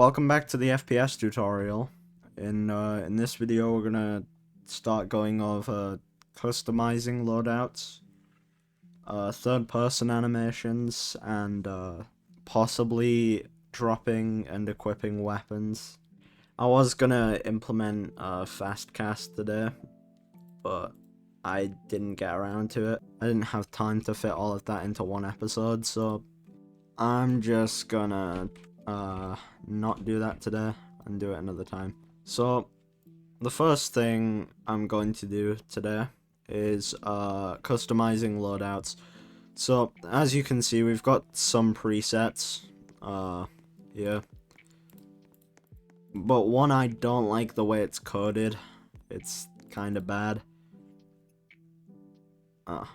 Welcome back to the FPS tutorial. In this video, we're gonna start going over customizing loadouts, third-person animations, and possibly dropping and equipping weapons. I was gonna implement fast cast today, but I didn't get around to it. I didn't have time to fit all of that into one episode, so I'm just gonna not do that today and do it another time. So the first thing I'm going to do today is customizing loadouts. So as you can see, we've got some presets here, but one, I don't like the way it's coded. It's kind of bad. Oh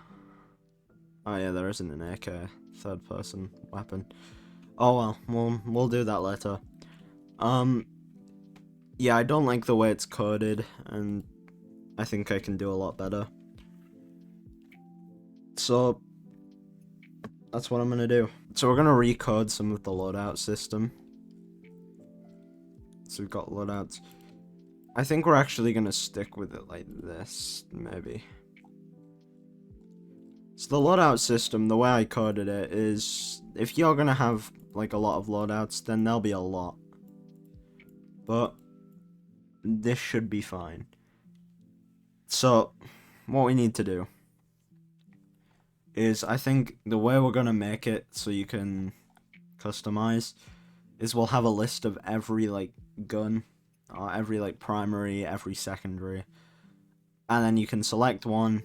yeah, there isn't an AK third person weapon. Oh well, we'll do that later. Yeah, I don't like the way it's coded, and I think I can do a lot better. So that's what I'm gonna do. So we're gonna recode some of the loadout system. So we've got loadouts. I think we're actually gonna stick with it like this, maybe. So the loadout system, the way I coded it is, if you're gonna have like a lot of loadouts, then there'll be a lot. But this should be fine. So what we need to do is, I think the way we're gonna make it so you can customize is we'll have a list of every like gun, or every like primary, every secondary, and then you can select one,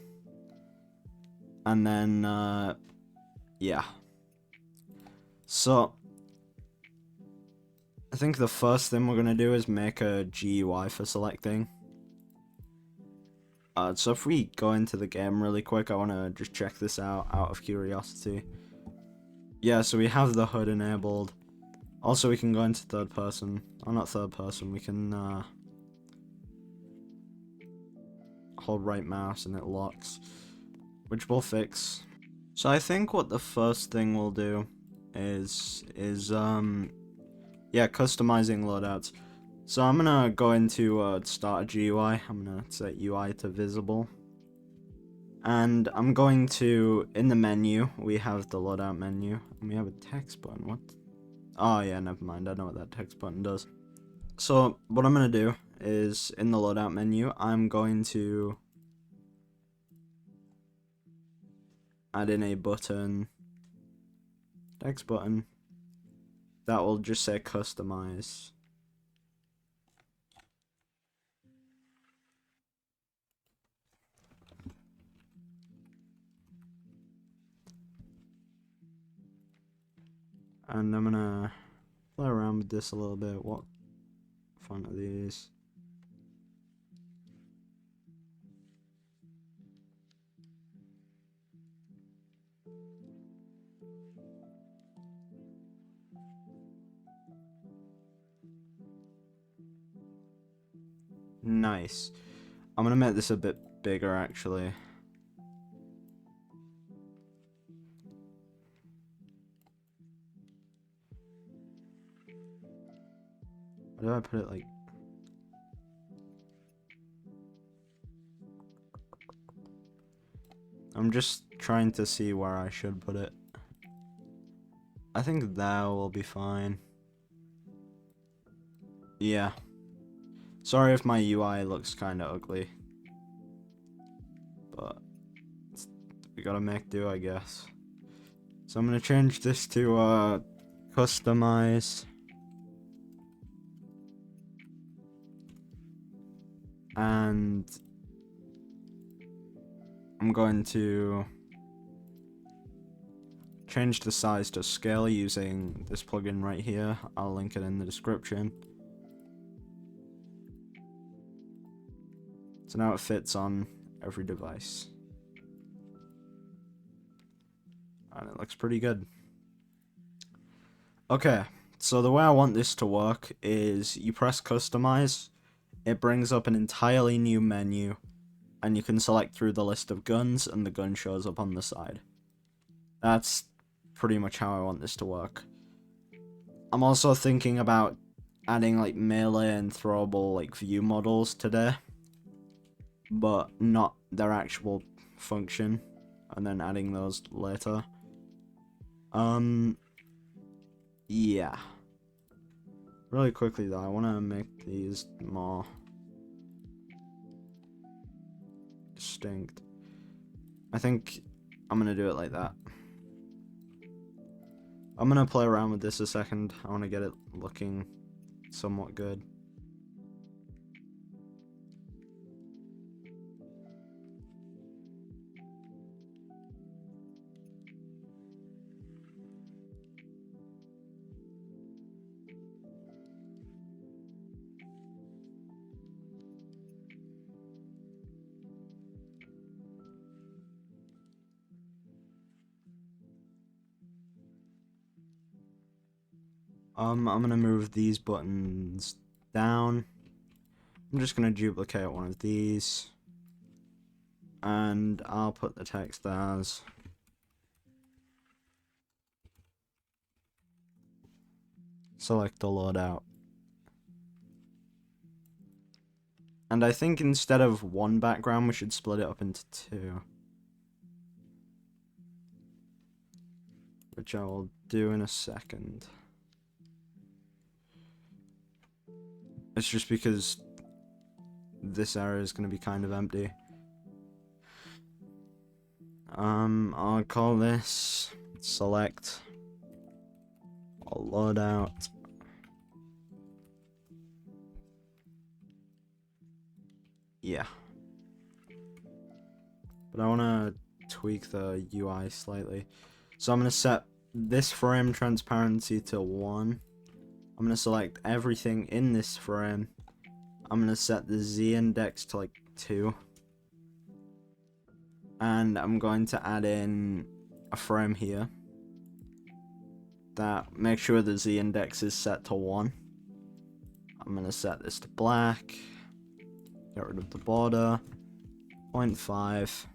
and then yeah. So I think the first thing we're gonna do is make a GUI for selecting. So if we go into the game really quick, I want to just check this out of curiosity. Yeah, so we have the HUD enabled. Also, we can go into third person. Oh, not third person. We can hold right mouse and it locks, which we'll fix. So I think what the first thing we'll do is yeah, customizing loadouts. So I'm gonna go into start a GUI. I'm gonna set UI to visible. And I'm going to, in the menu, we have the loadout menu. And we have a text button. What? Oh yeah, never mind. I know what that text button does. So what I'm gonna do is, in the loadout menu, I'm going to add in a button, text button, that will just say customize. And I'm gonna play around with this a little bit. What font are these? Nice. I'm gonna make this a bit bigger actually. How do I put it like? I'm just trying to see where I should put it. I think that will be fine. Yeah. Sorry if my UI looks kind of ugly, but we gotta make do, I guess. So I'm gonna change this to customize. And I'm going to change the size to scale using this plugin right here. I'll link it in the description. So now it fits on every device. And it looks pretty good. Okay, so the way I want this to work is you press customize, it brings up an entirely new menu, and you can select through the list of guns, and the gun shows up on the side. That's pretty much how I want this to work. I'm also thinking about adding like melee and throwable like view models today, but not their actual function, and then adding those later. Yeah. Really quickly though, I want to make these more distinct. I think I'm gonna do it like that. I'm gonna play around with this a second. I want to get it looking somewhat good. I'm gonna move these buttons down. I'm just gonna duplicate one of these, and I'll put the text as select the loadout. And I think instead of one background, we should split it up into two, which I will do in a second. It's just because this area is going to be kind of empty. I'll call this select a loadout. Yeah. But I want to tweak the UI slightly. So I'm going to set this frame transparency to 1. I'm going to select everything in this frame. I'm going to set the Z index to like 2. And I'm going to add in a frame here that makes sure the Z index is set to 1. I'm going to set this to black. Get rid of the border. 0.5.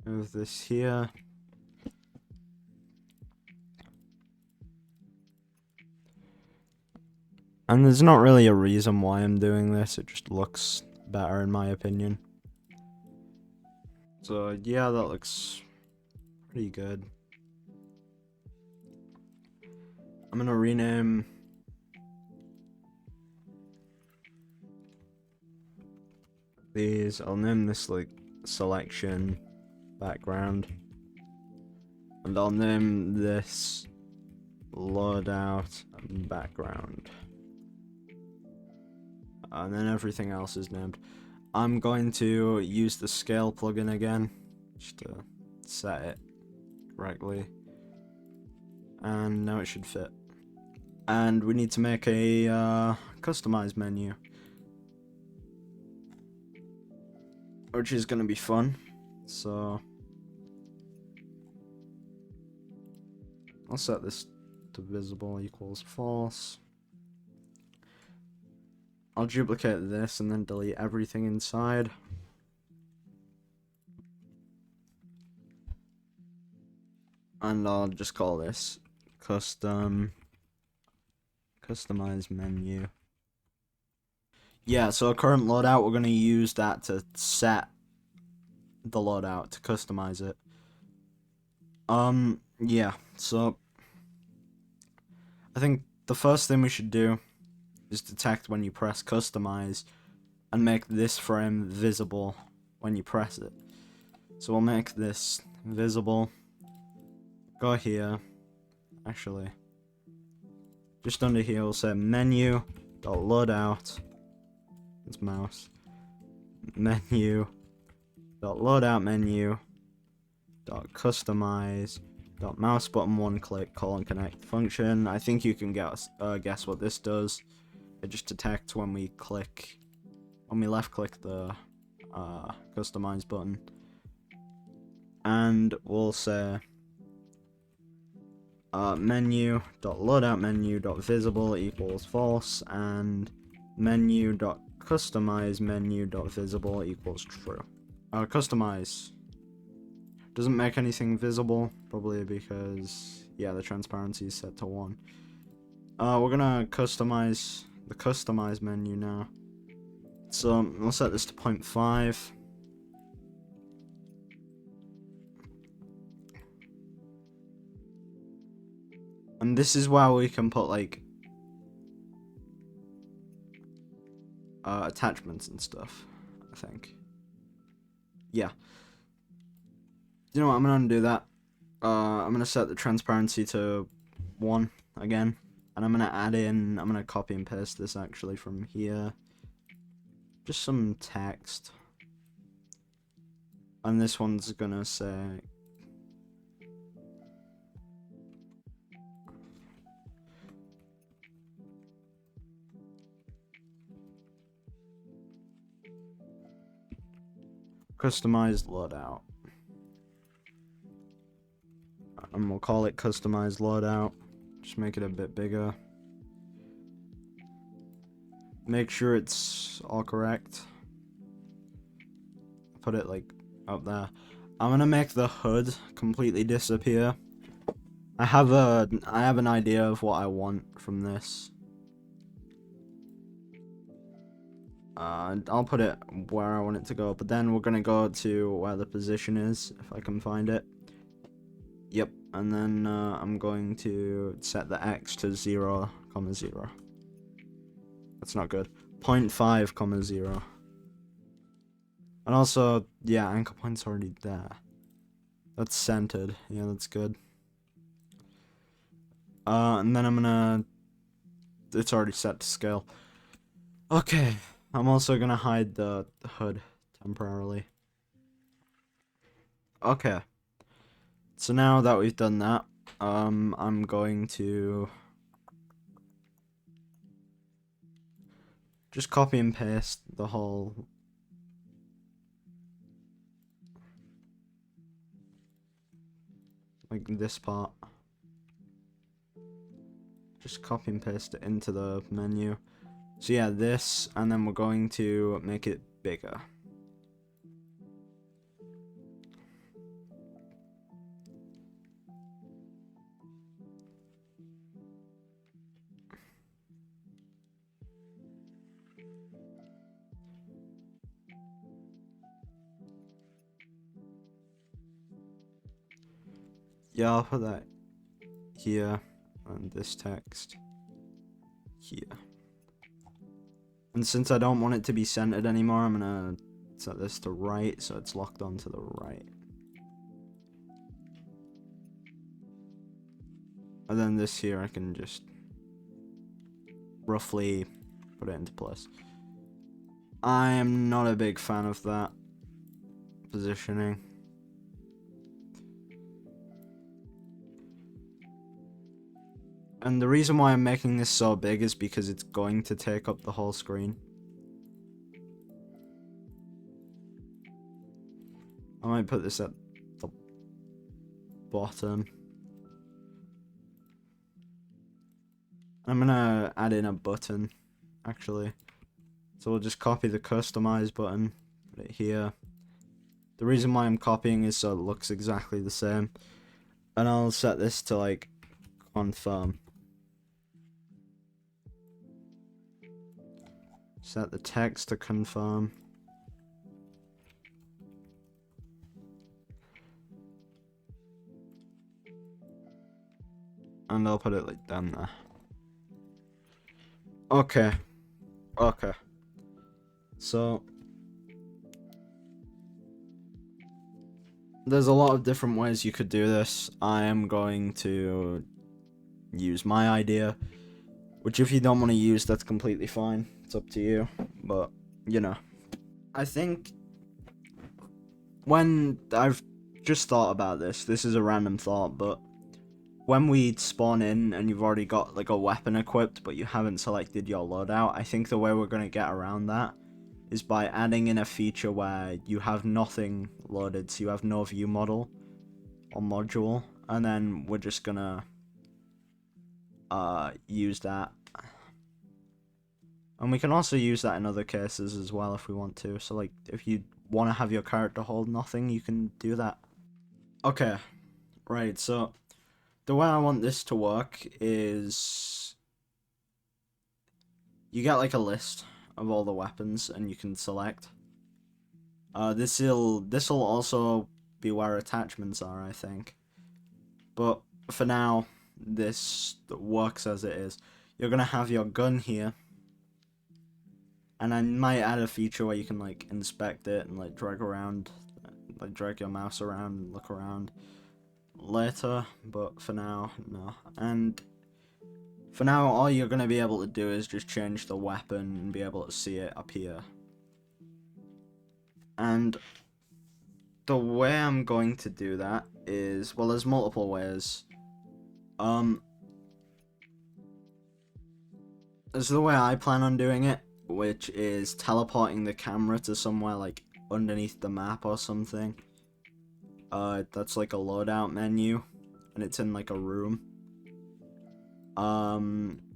Move this here. And there's not really a reason why I'm doing this, it just looks better in my opinion. So yeah, that looks pretty good. I'm gonna rename these. I'll name this like selection background. And I'll name this loadout background. And then everything else is named. I'm going to use the scale plugin again, just to set it correctly. And now it should fit. And we need to make a customize menu, which is going to be fun. So I'll set this to visible equals false. I'll duplicate this and then delete everything inside. And I'll just call this customize menu. Yeah, so current loadout, we're going to use that to set the loadout, to customize it. Yeah, so I think the first thing we should do is detect when you press customize and make this frame visible when you press it. So we'll make this visible. Go here. Actually, just under here we'll say menu.loadout. It's mouse. Menu.loadout menu.customize dot mouse button one click colon connect function. I think you can guess what this does. It just detects when we left click the customize button, and we'll say menu.loadout menu.visible equals false, and menu.customize menu.visible equals true. Customize doesn't make anything visible, probably because, yeah, the transparency is set to 1. We're gonna customize the customize menu now. So we'll set this to 0.5. And this is where we can put, like, attachments and stuff, I think. Yeah. You know what, I'm gonna do that. I'm gonna set the transparency to 1 again. And I'm gonna copy and paste this actually from here. Just some text. And this one's gonna say customized loadout. And we'll call it customized loadout. Just make it a bit bigger. Make sure it's all correct. Put it like up there. I'm gonna make the hood completely disappear. I have an idea of what I want from this. I'll put it where I want it to go, but then we're gonna go to where the position is, if I can find it. Yep, and then I'm going to set the x to 0, 0. That's not good. 0.5, 0. And also, yeah, anchor point's already there. That's centered. Yeah, that's good. And then I'm gonna... It's already set to scale. Okay. I'm also gonna hide the hood temporarily. Okay. So now that we've done that, I'm going to just copy and paste the whole like this part. Just copy and paste it into the menu. So yeah, this, and then we're going to make it bigger. Yeah, I'll put that here, and this text here. And since I don't want it to be centered anymore, I'm gonna set this to right, so it's locked onto the right. And then this here, I can just roughly put it into place. I am not a big fan of that positioning. And the reason why I'm making this so big is because it's going to take up the whole screen. I might put this at the bottom. I'm gonna add in a button, actually. So we'll just copy the customize button, put it here. The reason why I'm copying is so it looks exactly the same. And I'll set this to like confirm. Set the text to confirm. And I'll put it like down there. Okay. Okay. So there's a lot of different ways you could do this. I am going to use my idea, which if you don't want to use, that's completely fine. It's up to you. But, you know, I think when I've just thought about this is a random thought, but when we spawn in and you've already got like a weapon equipped but you haven't selected your loadout, I think the way we're going to get around that is by adding in a feature where you have nothing loaded, so you have no view model or module, and then we're just gonna use that. And we can also use that in other cases as well if we want to. So like if you want to have your character hold nothing, you can do that. Okay, right, so the way I want this to work is you get like a list of all the weapons and you can select. This'll also be where attachments are, I think. But for now, this works as it is. You're gonna have your gun here, and I might add a feature where you can like inspect it and like drag around, like drag your mouse around and look around later. But for now, no. And for now, all you're gonna be able to do is just change the weapon and be able to see it up here. And the way I'm going to do that is, well, there's multiple ways. This is the way I plan on doing it, which is teleporting the camera to somewhere like underneath the map or something. That's like a loadout menu, and it's in like a room.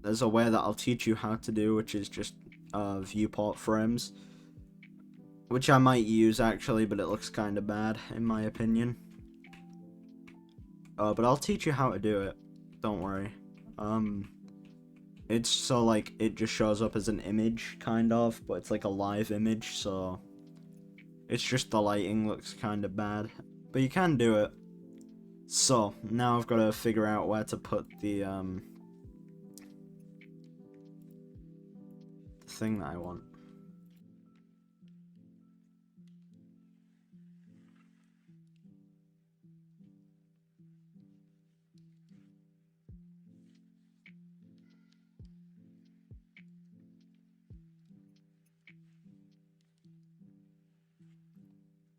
There's a way that I'll teach you how to do, which is just viewport frames, which I might use actually, but it looks kind of bad in my opinion. But I'll teach you how to do it. Don't worry. It's so like it just shows up as an image kind of, but it's like a live image, so it's just the lighting looks kind of bad, but you can do it. So now I've got to figure out where to put the thing that I want.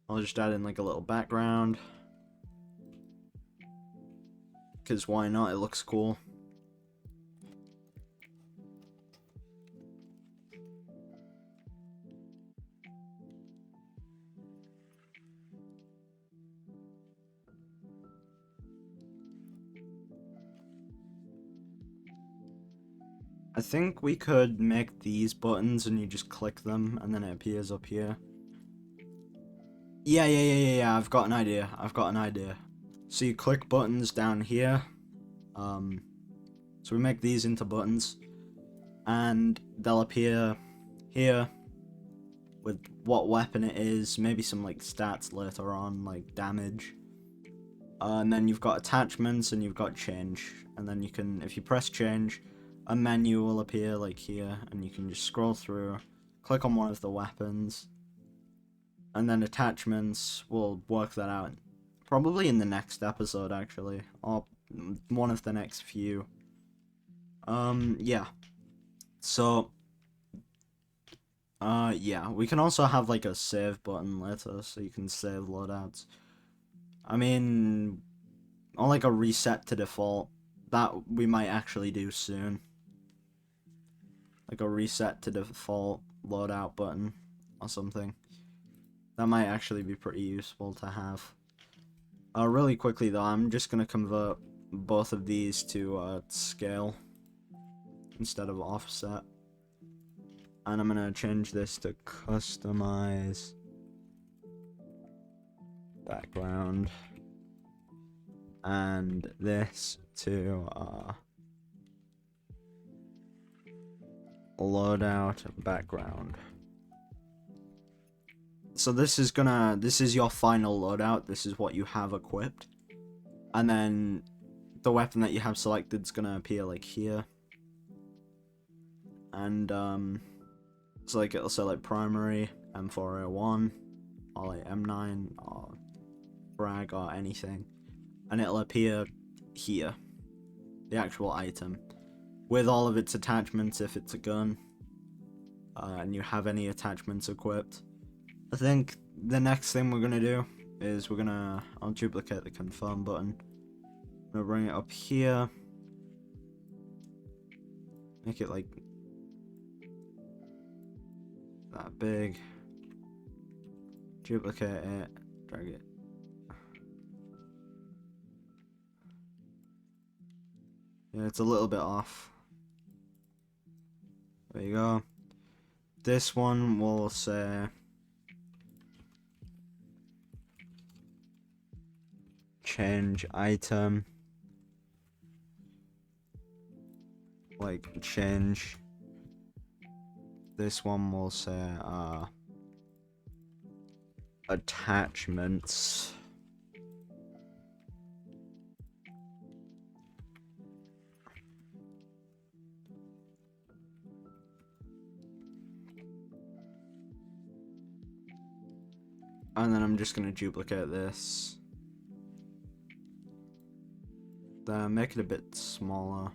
I'll just add in like a little background, because why not, it looks cool. I think we could make these buttons and you just click them and then it appears up here. Yeah, I've got an idea. So you click buttons down here. So we make these into buttons, and they'll appear here with what weapon it is, maybe some like stats later on, like damage. And then you've got attachments and you've got change. And then you can, if you press change, a menu will appear like here, and you can just scroll through, click on one of the weapons, and then attachments will work that out. Probably in the next episode, actually, or one of the next few. Yeah. So, yeah, we can also have like a save button later, so you can save loadouts. I mean, or like a reset to default. That we might actually do soon. Like a reset to default loadout button or something. That might actually be pretty useful to have. Really quickly though, I'm just gonna convert both of these to scale instead of offset. And I'm gonna change this to customize background. And this to loadout background. So this is your final loadout. This is what you have equipped, and then the weapon that you have selected is gonna appear like here, and so like it'll say like primary M401 or like M9 or frag or anything, and it'll appear here, the actual item, with all of its attachments if it's a gun, and you have any attachments equipped. I think the next thing we're gonna do is I'll duplicate the confirm button, I'm gonna bring it up here. Make it like that big. Duplicate it. Drag it. Yeah, it's a little bit off. There you go. This one will say change item. Like change. This one will say attachments. And then I'm just gonna duplicate this. Then make it a bit smaller.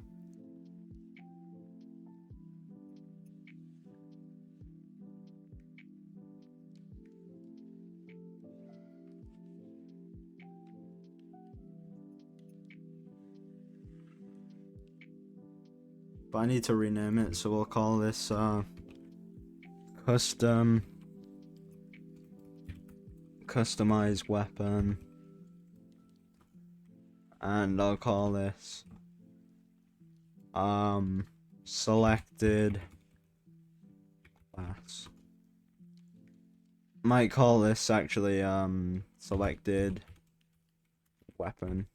But I need to rename it, so we'll call this customize weapon, and I'll call this selected class. Might call this actually selected weapon.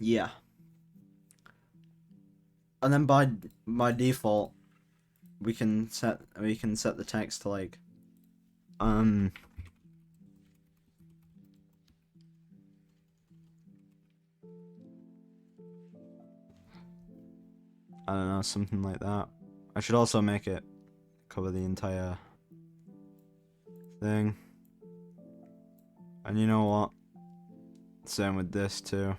Yeah. And then by default we can set the text to like I don't know, something like that. I should also make it cover the entire thing. And you know what? Same with this too.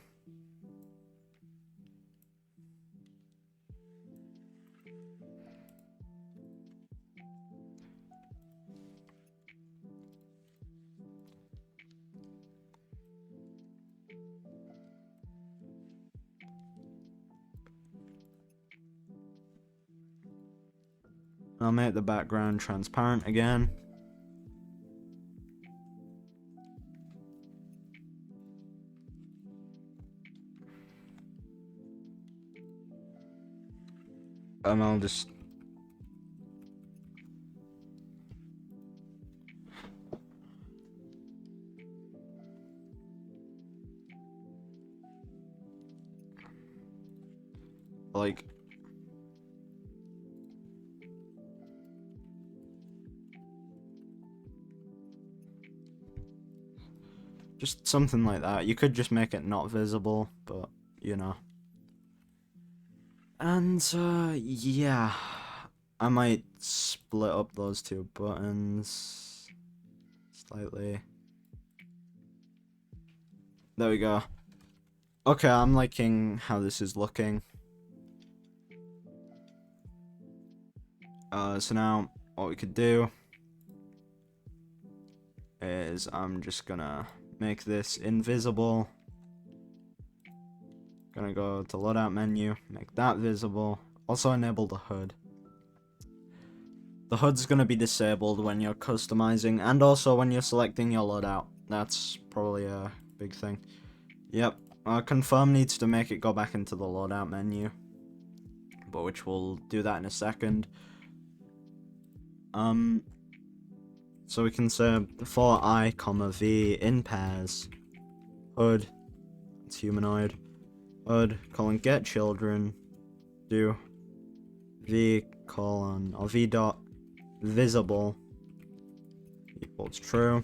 I'll make the background transparent again. And I'll just like just something like that. You could just make it not visible, but you know. And yeah, I might split up those two buttons slightly. There we go. Okay, I'm liking how this is looking. So now what we could do is I'm just gonna make this invisible. Gonna go to loadout menu, make that visible. Also enable the HUD. The HUD's gonna be disabled when you're customizing and also when you're selecting your loadout. That's probably a big thing. Yep, confirm needs to make it go back into the loadout menu, but which we'll do that in a second. So we can say for I, V in pairs, HUD, it's humanoid, HUD, get children, do V or V dot visible equals true,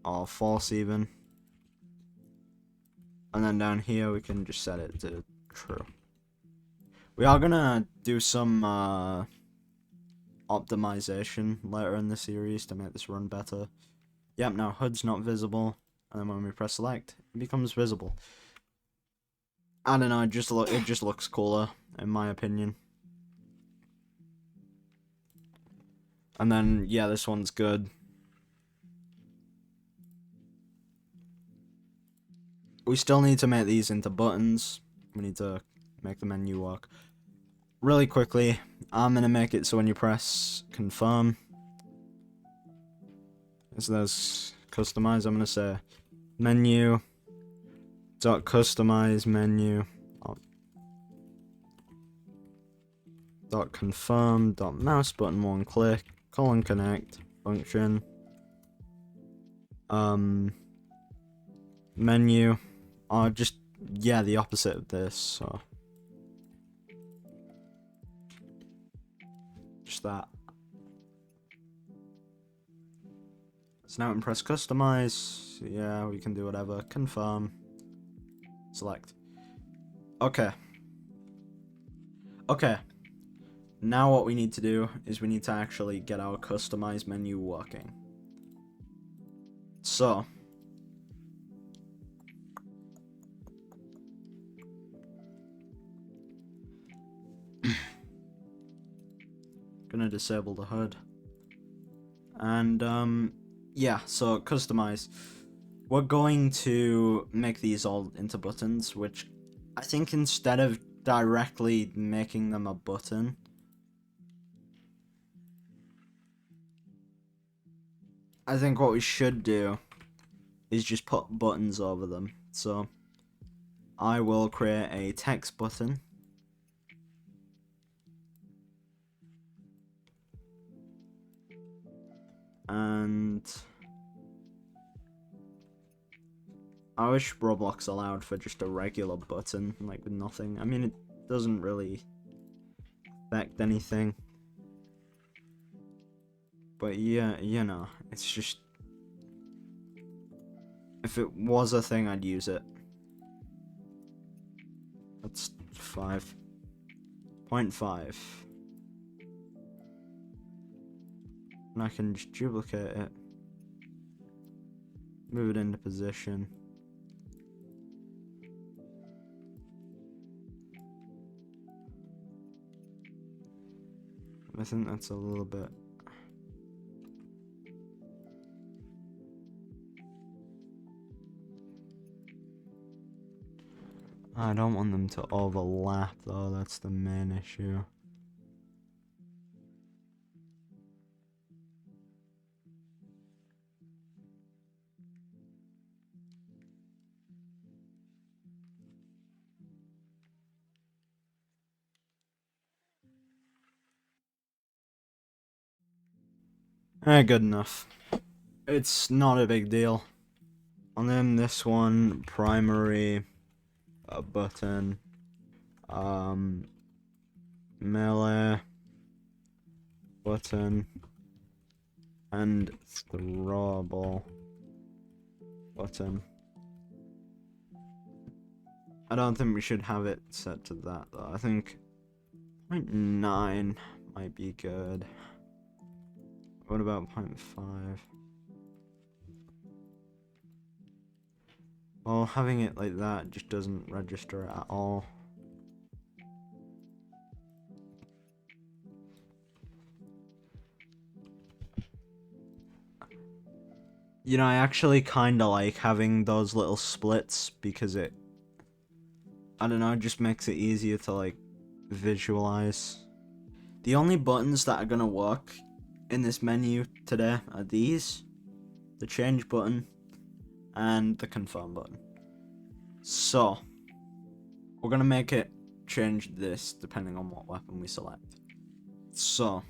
or false even, and then down here we can just set it to true. We are gonna do some optimization later in the series to make this run better. Yep, now HUD's not visible, and then when we press select, it becomes visible. I don't know, it just looks cooler, in my opinion. And then, yeah, this one's good. We still need to make these into buttons. We need to make the menu work. Really quickly, I'm gonna make it so when you press confirm, so there's customize, I'm gonna say menu dot customize menu dot confirm dot mouse button one click colon connect function menu just yeah, the opposite of this, so just that. So now we can press customize. Yeah, we can do whatever. Confirm. Select. Okay. Okay. Now what we need to do is we need to actually get our customize menu working. So. Gonna disable the HUD. And yeah, so customize. We're going to make these all into buttons, which I think instead of directly making them a button, I think what we should do is just put buttons over them. So I will create a text button. And I wish Roblox allowed for just a regular button, like with nothing. I mean, it doesn't really affect anything. But yeah, you know, it's just... if it was a thing, I'd use it. That's 5.5. And I can just duplicate it. Move it into position. I think that's a little bit... I don't want them to overlap though, that's the main issue. Good enough. It's not a big deal. And then this one, primary button, melee button, and throwable button. I don't think we should have it set to that though. I think 0.9 might be good. What about 0.5? Well, having it like that just doesn't register at all. You know, I actually kinda like having those little splits because it, I don't know, it just makes it easier to like visualize. The only buttons that are gonna work in this menu today are these, the change button, and the confirm button. So, we're gonna make it change this depending on what weapon we select. So,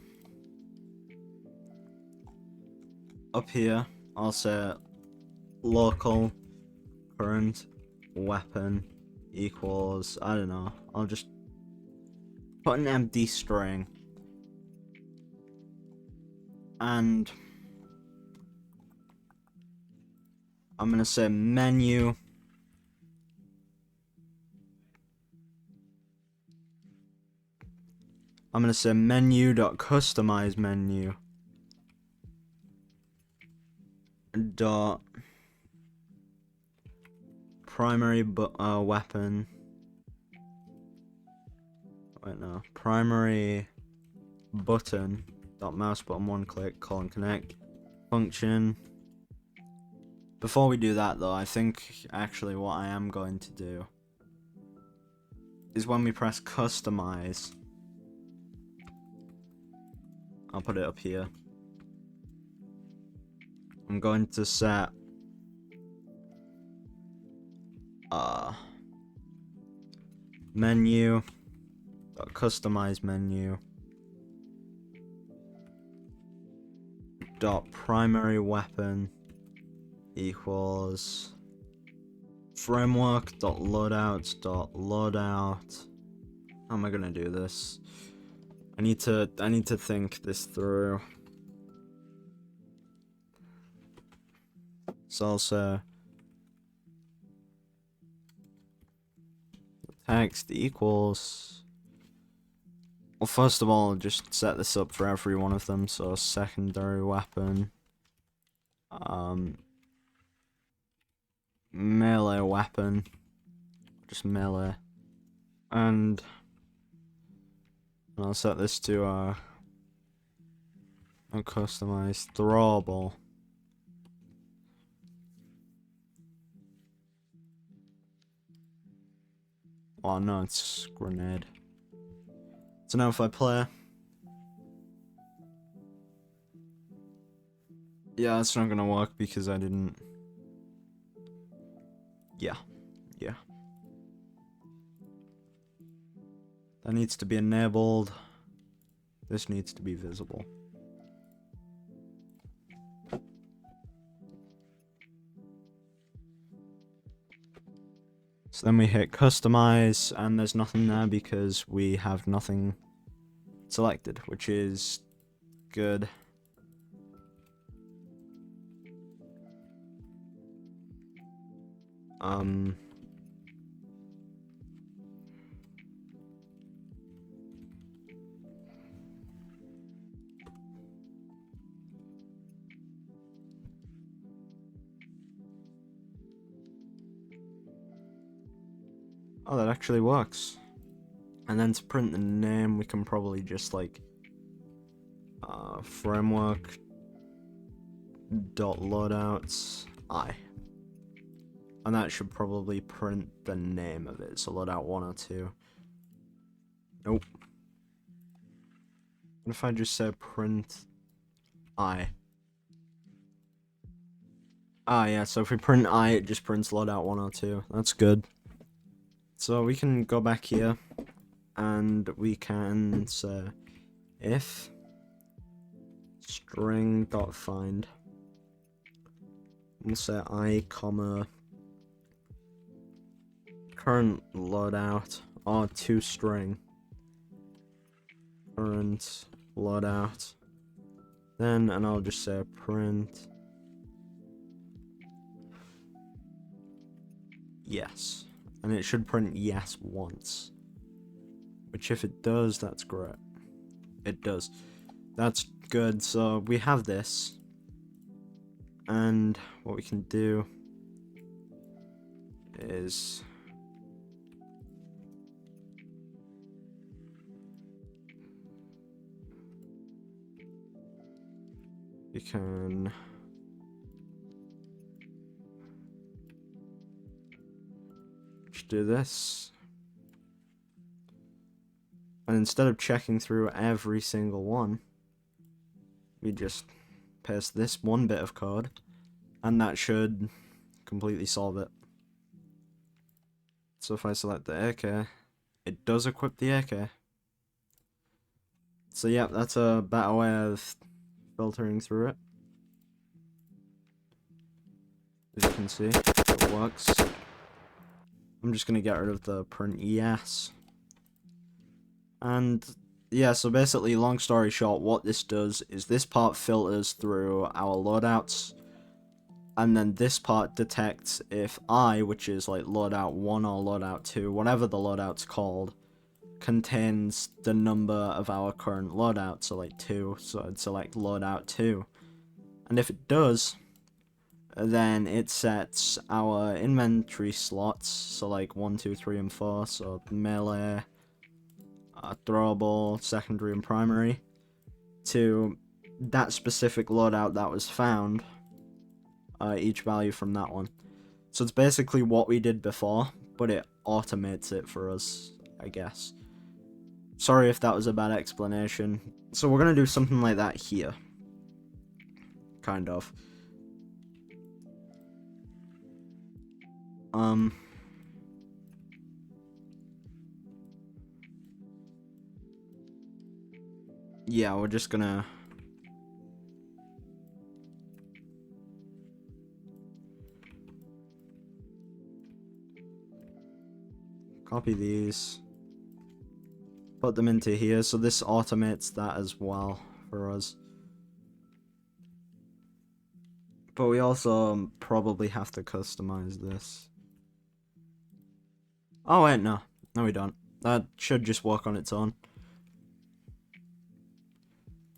up here, I'll say local current weapon equals, I don't know, I'll just put an empty string. And I'm gonna say menu menu.customize menu dot primary weapon. Wait, no, primary button dot mouse button one click colon connect function. Before we do that though, I think actually what I am going to do is when we press customize, I'll put it up here. I'm going to set menu, customize menu, dot primary weapon equals framework dot loadout dot loadout. How am I gonna do this? I need to think this through. So I'll say text equals, well, first of all, just set this up for every one of them. So secondary weapon, melee weapon, just melee, and I'll set this to a customized throwable. Oh no, it's grenade. So now if I play, yeah, it's not gonna work because I didn't. Yeah. That needs to be enabled. This needs to be visible. So then we hit customize, and there's nothing there because we have nothing selected, which is good. Oh, that actually works. And then to print the name, we can probably just like framework dot loadouts I, and that should probably print the name of it. So loadout 1 or 2. Nope. What if I just say print I? Ah, yeah. So if we print I, it just prints loadout 1 or 2. That's good. So we can go back here, and we can say if string dot find. We'll say I comma current loadout or to string current loadout. Then, and I'll just say print yes. And it should print yes once. Which if it does, that's great. It does. That's good. So we have this. And what we can do is we can just do this. And instead of checking through every single one, we just paste this one bit of code, and that should completely solve it. So if I select the AK, it does equip the AK. So yeah, that's a better way of filtering through it. As you can see, it works. I'm just gonna get rid of the print yes. And yeah, so basically, long story short, what this does is this part filters through our loadouts, and then this part detects if I, which is like loadout 1 or loadout 2, whatever the loadout's called, contains the number of our current loadout, so like 2, so I'd select loadout 2. And if it does, then it sets our inventory slots, so like 1, 2, 3, and 4, so melee, throwable, secondary, and primary, to that specific loadout that was found, each value from that one. So it's basically what we did before, but it automates it for us, I guess. Sorry if that was a bad explanation. So we're gonna do something like that here. Kind of. Yeah, we're just gonna... copy these. Put them into here, so this automates that as well for us. But we also probably have to customize this. Oh wait, no. No we don't. That should just work on its own.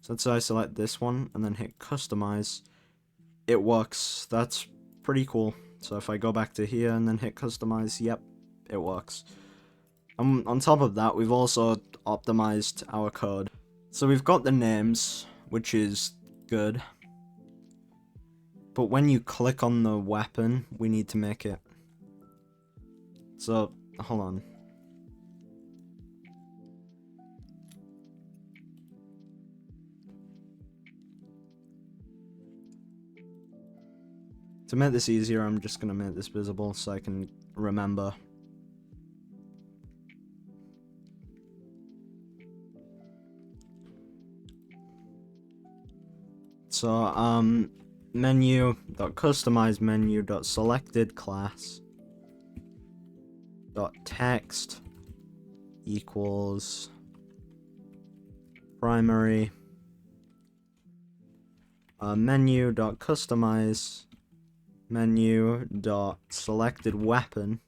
So let's select this one and then hit customize. It works. That's pretty cool. So if I go back to here and then hit customize, yep, it works. On top of that, we've also optimized our code. So we've got the names, which is good. But when you click on the weapon, we need to make it. So, hold on. To make this easier, I'm just gonna make this visible so I can remember. So, menu.customize menu.selected class .text equals primary menu.customize menu.selected weapon.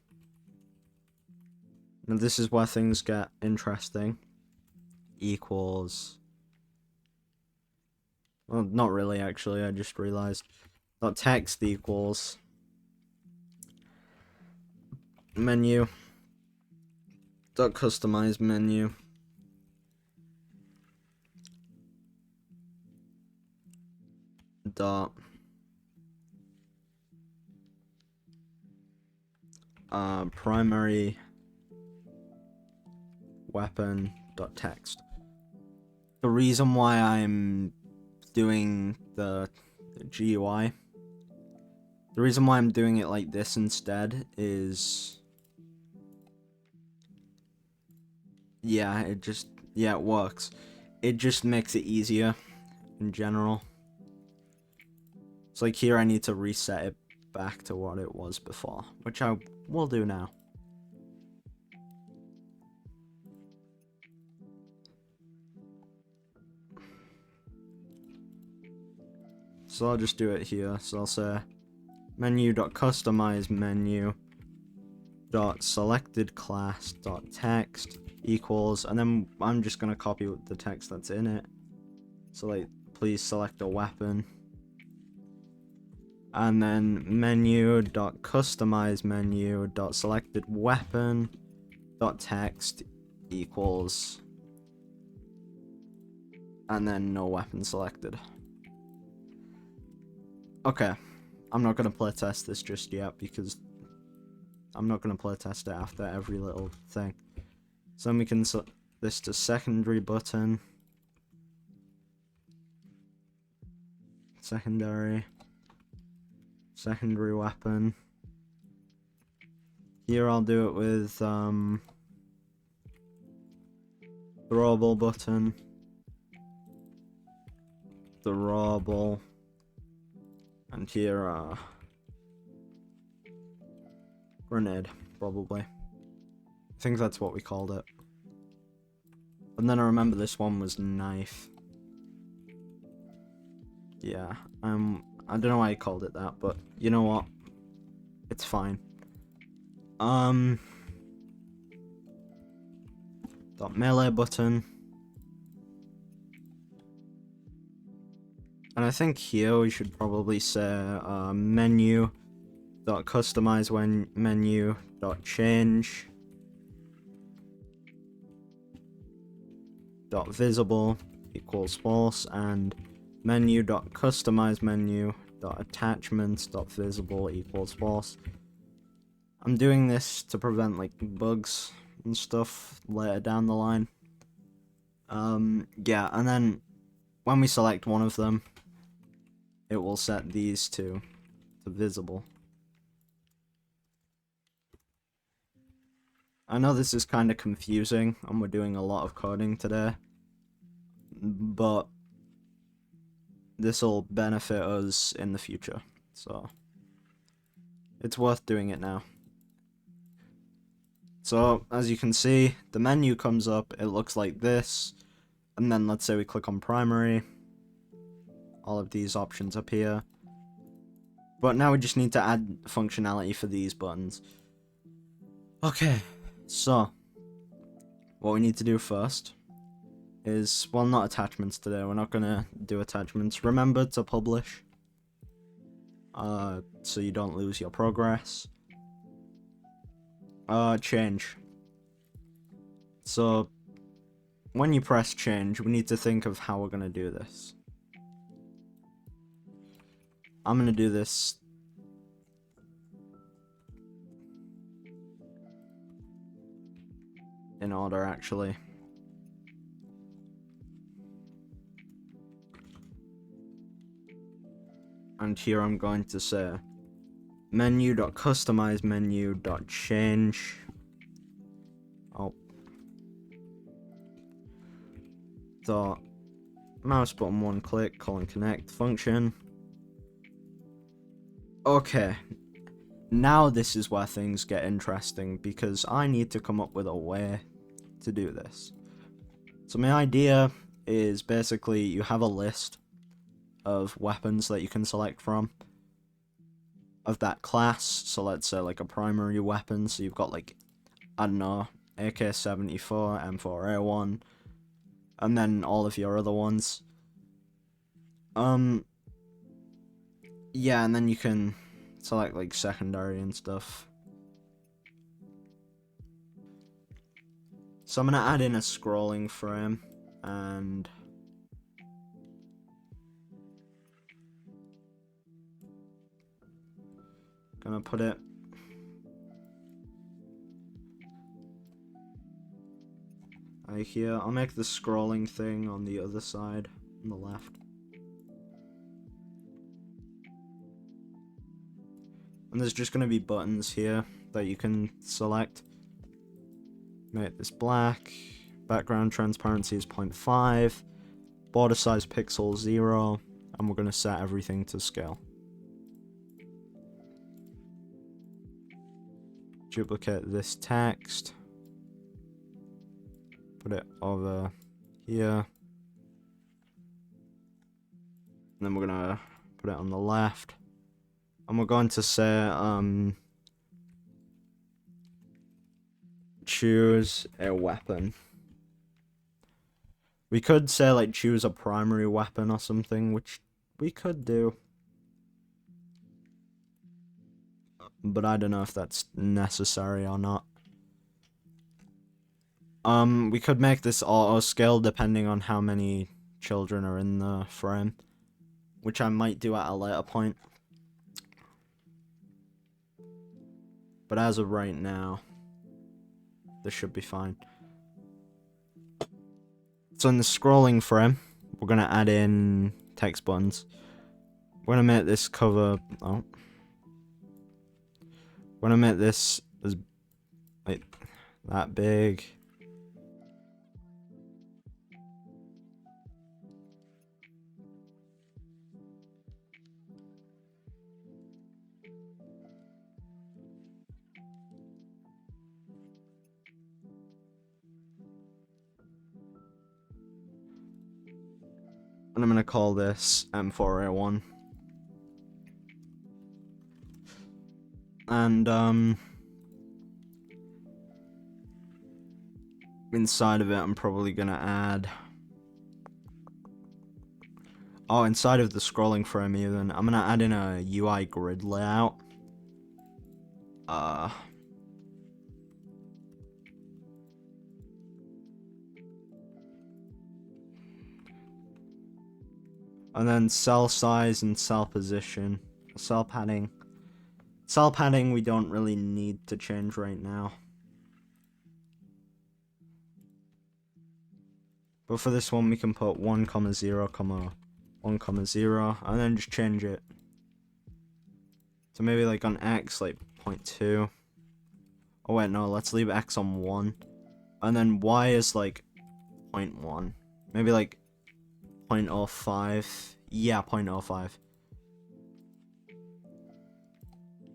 Now this is where things get interesting. Equals... well, not really, actually, I just realized. .text equals menu .customize menu dot primary weapon dot text. The reason why I'm doing the GUI, the reason why I'm doing it like this instead is, yeah, it works. It just makes it easier in general. It's like here I need to reset it back to what it was before, which I will do now. So I'll just do it here. So I'll say menu.customize menu.selected class.text equals, and then I'm just gonna copy the text that's in it. So like, please select a weapon. And then menu.customize menu.selected weapon.text equals, and then no weapon selected. Okay, I'm not gonna playtest this just yet because I'm not gonna playtest it after every little thing. So then we can set this to secondary button, secondary weapon. Here I'll do it with throwable button, throwable. And here, grenade, probably. I think that's what we called it. And then I remember this one was knife. Yeah, I don't know why I called it that, but you know what? It's fine. Melee button. And I think here we should probably say menu.customize when menu.change .visible equals false, and menu.customize menu.attachments.visible equals false. I'm doing this to prevent like bugs and stuff later down the line. Yeah, and then when we select one of them, it will set these two to visible. I know this is kind of confusing, and we're doing a lot of coding today, but this will benefit us in the future, so it's worth doing it now. So, as you can see, the menu comes up, it looks like this, and then let's say we click on primary, all of these options appear, but now we just need to add functionality for these buttons. Okay, so, what we need to do first is, well, not attachments today, we're not gonna do attachments. Remember to publish, so you don't lose your progress. Change. So, when you press change, we need to think of how we're gonna do this. I'm gonna do this in order, actually. And here I'm going to say menu.customize menu.change. Oh. Dot mouse button one click connect function. Okay. Now this is where things get interesting, because I need to come up with a way to do this. So my idea is basically you have a list of weapons that you can select from of that class. So let's say like a primary weapon, so you've got like, I don't know, AK-74, M4A1, and then all of your other ones. Yeah, and then you can select like secondary and stuff. So I'm gonna add in a scrolling frame, and gonna put it right here. I'll make the scrolling thing on the other side, on the left. And there's just gonna be buttons here that you can select. Make this black. Background transparency is 0.5. Border size pixel 0. And we're gonna set everything to scale. Duplicate this text. Put it over here. And then we're gonna put it on the left. And we're going to say, choose a weapon. We could say, like, choose a primary weapon or something, which we could do. But I don't know if that's necessary or not. We could make this auto scale depending on how many children are in the frame, which I might do at a later point. But as of right now, this should be fine. So in the scrolling frame, we're gonna add in text buttons. We're gonna make this cover. Oh, we're gonna make this as like that big. And I'm gonna call this M4A1. And inside of it, I'm probably gonna add. Oh, inside of the scrolling frame even, I'm gonna add in a UI grid layout. And then cell size and cell position. Cell padding. Cell padding we don't really need to change right now. But for this one we can put 1, 0, 1, 0, and then just change it. So maybe like on X, like 0.2. Oh wait, no, let's leave X on 1. And then Y is like 0.1. Maybe like 0.05. Yeah, 0.05.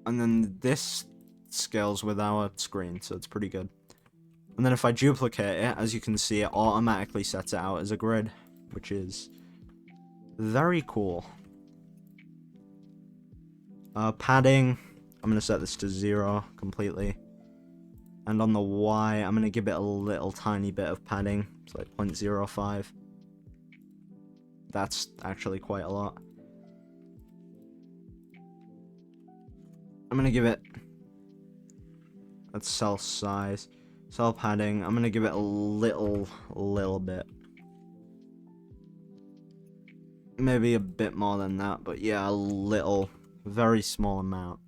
And then this scales with our screen, so it's pretty good. And then if I duplicate it, as you can see, it automatically sets it out as a grid, which is very cool. Padding, I'm going to set this to 0 completely. And on the Y, I'm going to give it a little tiny bit of padding. It's like 0.05. That's actually quite a lot. I'm going to give it... That's cell size. Cell padding, I'm going to give it a little bit. Maybe a bit more than that, but yeah, a little, very small amount.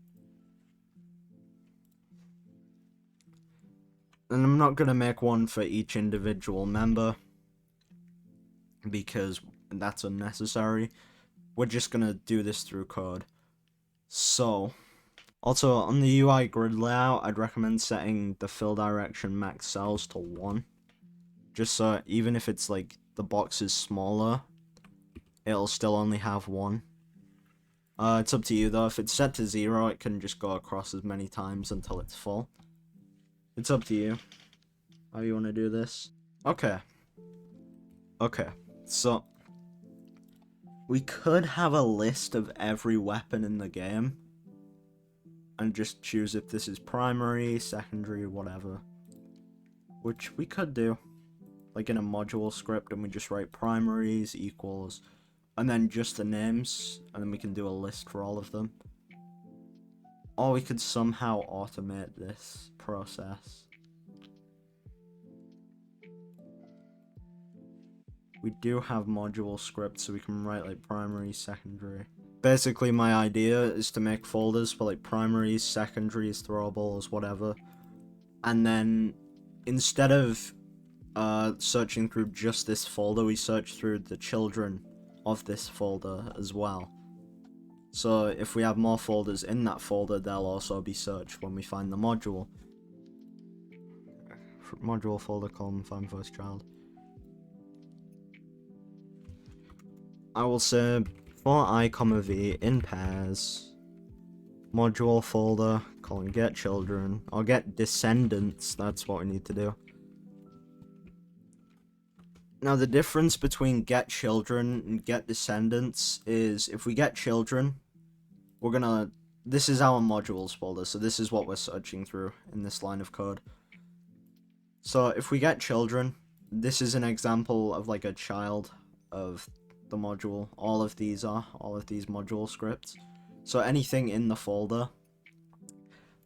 And I'm not going to make one for each individual member, because that's unnecessary. We're just going to do this through code. So, also on the UI grid layout, I'd recommend setting the fill direction max cells to 1. Just so even if it's like the box is smaller, it'll still only have 1. It's up to you though. If it's set to 0, it can just go across as many times until it's full. It's up to you how you want to do this. Okay, so we could have a list of every weapon in the game and just choose if this is primary, secondary, whatever, which we could do like in a module script, and we just write primaries equals and then just the names, and then we can do a list for all of them. Or we could somehow automate this process. We do have module scripts, so we can write like primary, secondary. Basically, my idea is to make folders for like primaries, secondaries, throwables, whatever. And then instead of searching through just this folder, we search through the children of this folder as well. So if we have more folders in that folder, they'll also be searched when we find the module. Module folder column, find first child. I will say for I, V in pairs, module folder, colon get children, or get descendants, that's what we need to do. Now the difference between get children and get descendants is if we get children, we're gonna, this is our modules folder, so this is what we're searching through in this line of code. So if we get children, this is an example of like a child of the module. All of these module scripts. So anything in the folder.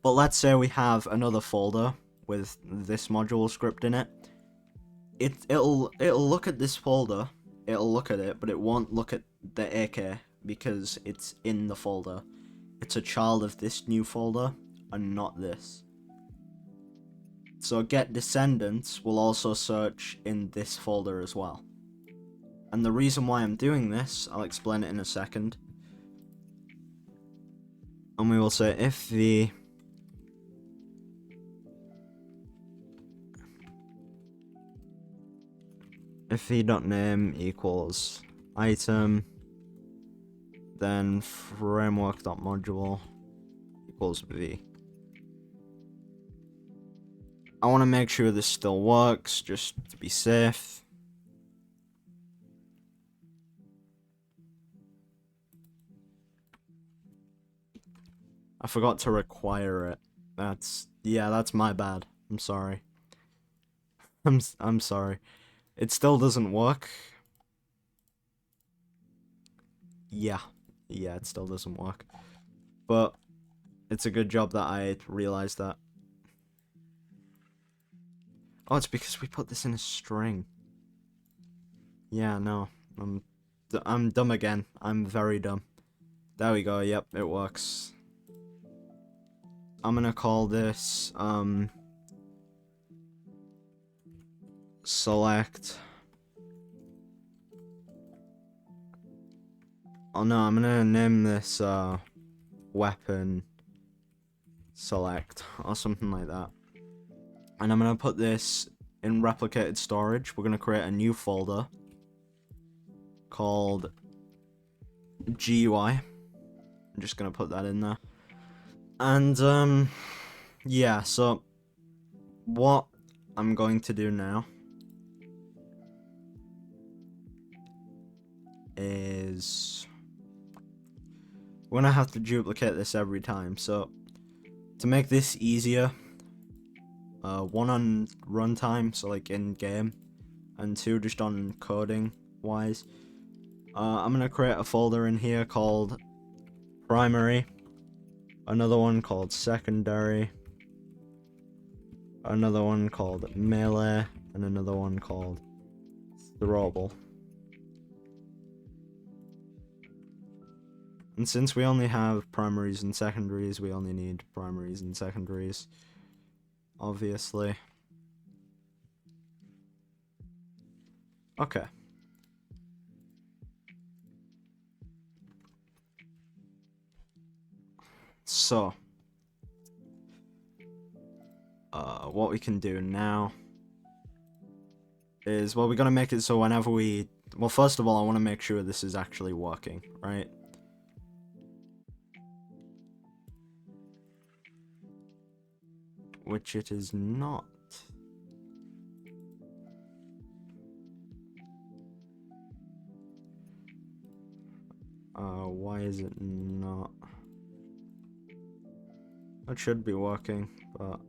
But let's say we have another folder with this module script in it. It'll look at this folder, it'll look at it, but it won't look at the AK because it's in the folder. It's a child of this new folder and not this. So get descendants will also search in this folder as well. And the reason why I'm doing this, I'll explain it in a second. And we will say if the name equals item, then framework.module equals v. I want to make sure this still works, just to be safe. I forgot to require it. That's my bad. I'm sorry. I'm sorry. It still doesn't work. Yeah, it still doesn't work. But it's a good job that I realized that. Oh, it's because we put this in a string. Yeah, no. I'm I'm dumb again. I'm very dumb. There we go. Yep, it works. I'm gonna call this, select. Oh no, I'm gonna name this, weapon select or something like that. And I'm gonna put this in replicated storage. We're gonna create a new folder called GUI. I'm just gonna put that in there. And yeah, so what I'm going to do now is we're gonna have to duplicate this every time. So to make this easier, one on runtime, so like in game, and two just on coding wise, I'm gonna create a folder in here called primary, another one called secondary, another one called melee, and another one called throwable. And since we only have primaries and secondaries, we only need primaries and secondaries, obviously. Okay. So, what we can do now is, well, we're gonna make it so whenever we, well, first of all, I want to make sure this is actually working, right? Which it is not. Why is it not? That should be working, but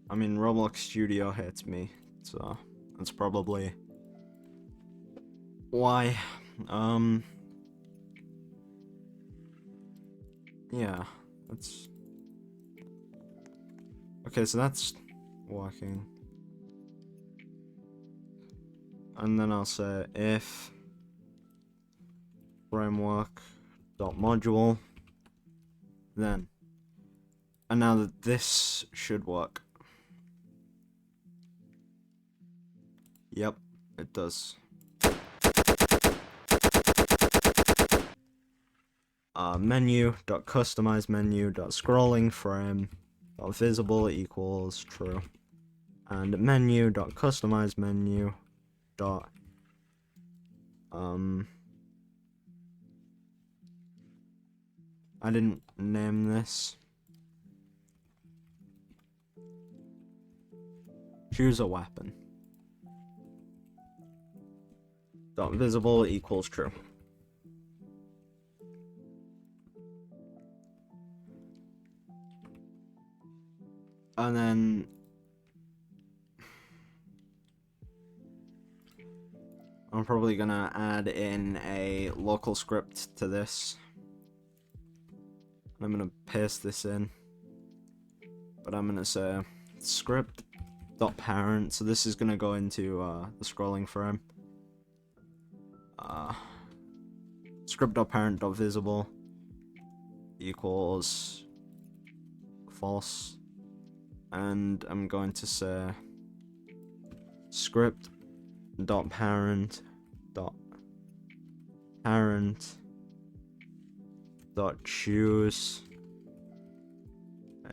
I mean, Roblox Studio hates me, so that's probably why. Yeah, that's okay. So that's working, and then I'll say if framework.module, then, and now that this should work. Yep, it does. Menu.customize menu.scrolling frame .visible equals true, and menu.customize menu dot I didn't name this. Choose a weapon. Dot visible equals true. And then I'm probably gonna add in a local script to this. I'm gonna paste this in, but I'm gonna say script.parent. So this is gonna go into the scrolling frame. Script.parent.visible equals false, and I'm going to say script.parent.choose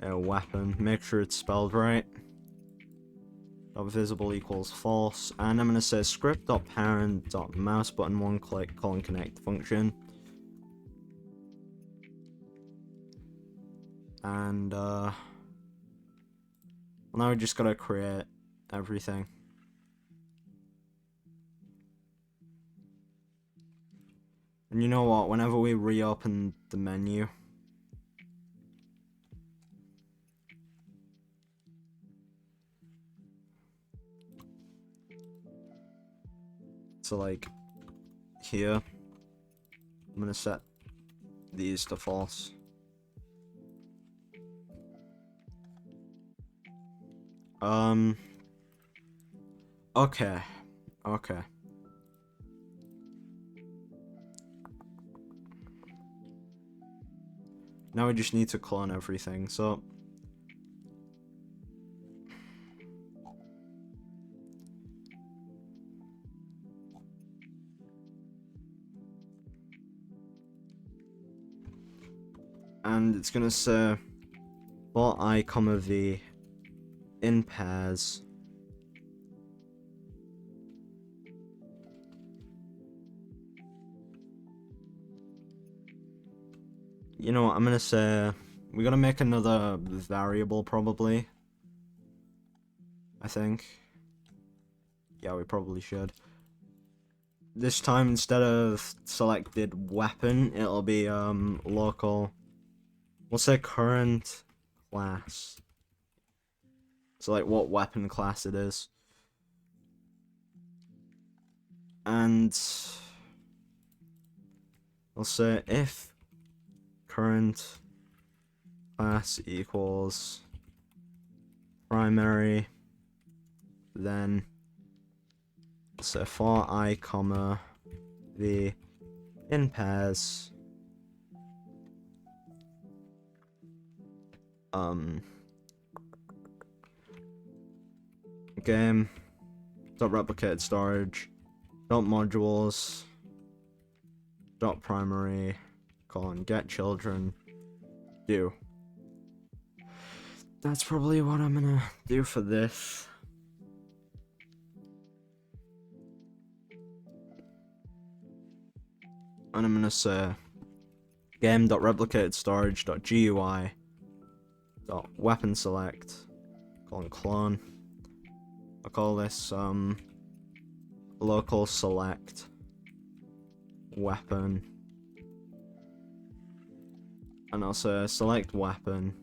a weapon. Make sure it's spelled right. .visible equals false, and I'm gonna say script.parent.mouse button one click connect function, and now we just gotta create everything. And you know what? Whenever we reopen the menu, so like here, I'm gonna set these to false. Okay. Now we just need to clone everything, so... And it's gonna say for I, v in pairs. You know what, I'm gonna say we're gonna make another variable probably. I think. Yeah, we probably should. This time instead of selected weapon, it'll be local. We'll say current class. So like what weapon class it is. And I'll say if current class equals primary, then so for I, v in pairs, game dot replicated storage dot modules dot primary colon get children do. That's probably what I'm gonna do for this. And I'm gonna say game.replicatedStorage.GUI.weapon select colon clone. I'll call this local select weapon. And I'll say select weapon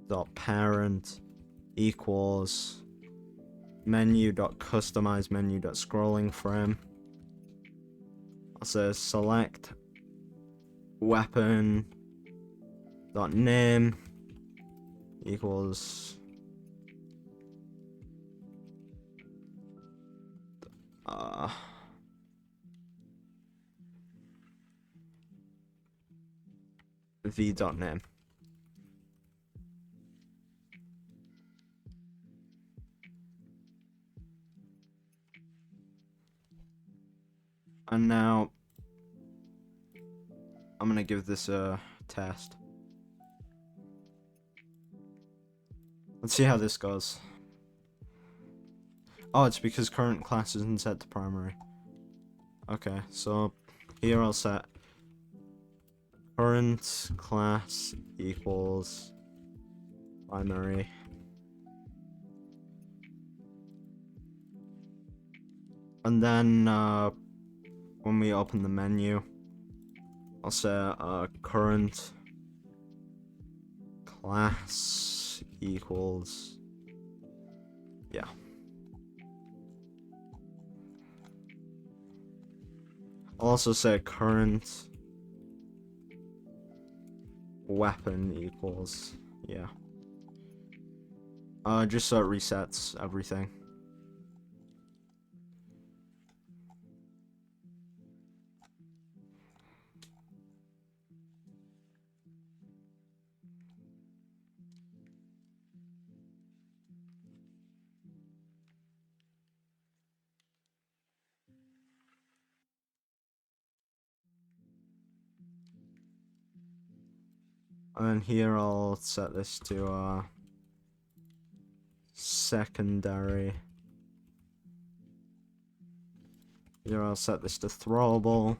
dot parent equals menu dot customize menu dot scrolling frame. I'll say select weapon dot name equals v dot name. And now I'm gonna give this a test. Let's see how this goes. Oh, it's because current class isn't set to primary. Okay, so here I'll set current class equals primary. And then when we open the menu, I'll say current class equals, yeah. I'll also say current weapon equals, yeah. Just so it resets everything. And then here I'll set this to secondary. Here I'll set this to throwable.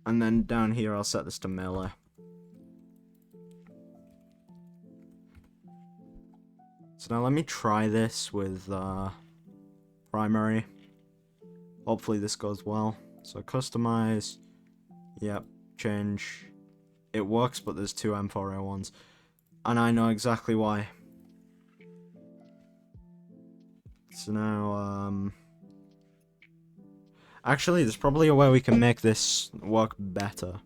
And then down here I'll set this to melee. So now let me try this with primary. Hopefully this goes well. So customize. Yep, change. It works, but there's two M4A1s. And I know exactly why. So now, actually, there's probably a way we can make this work better.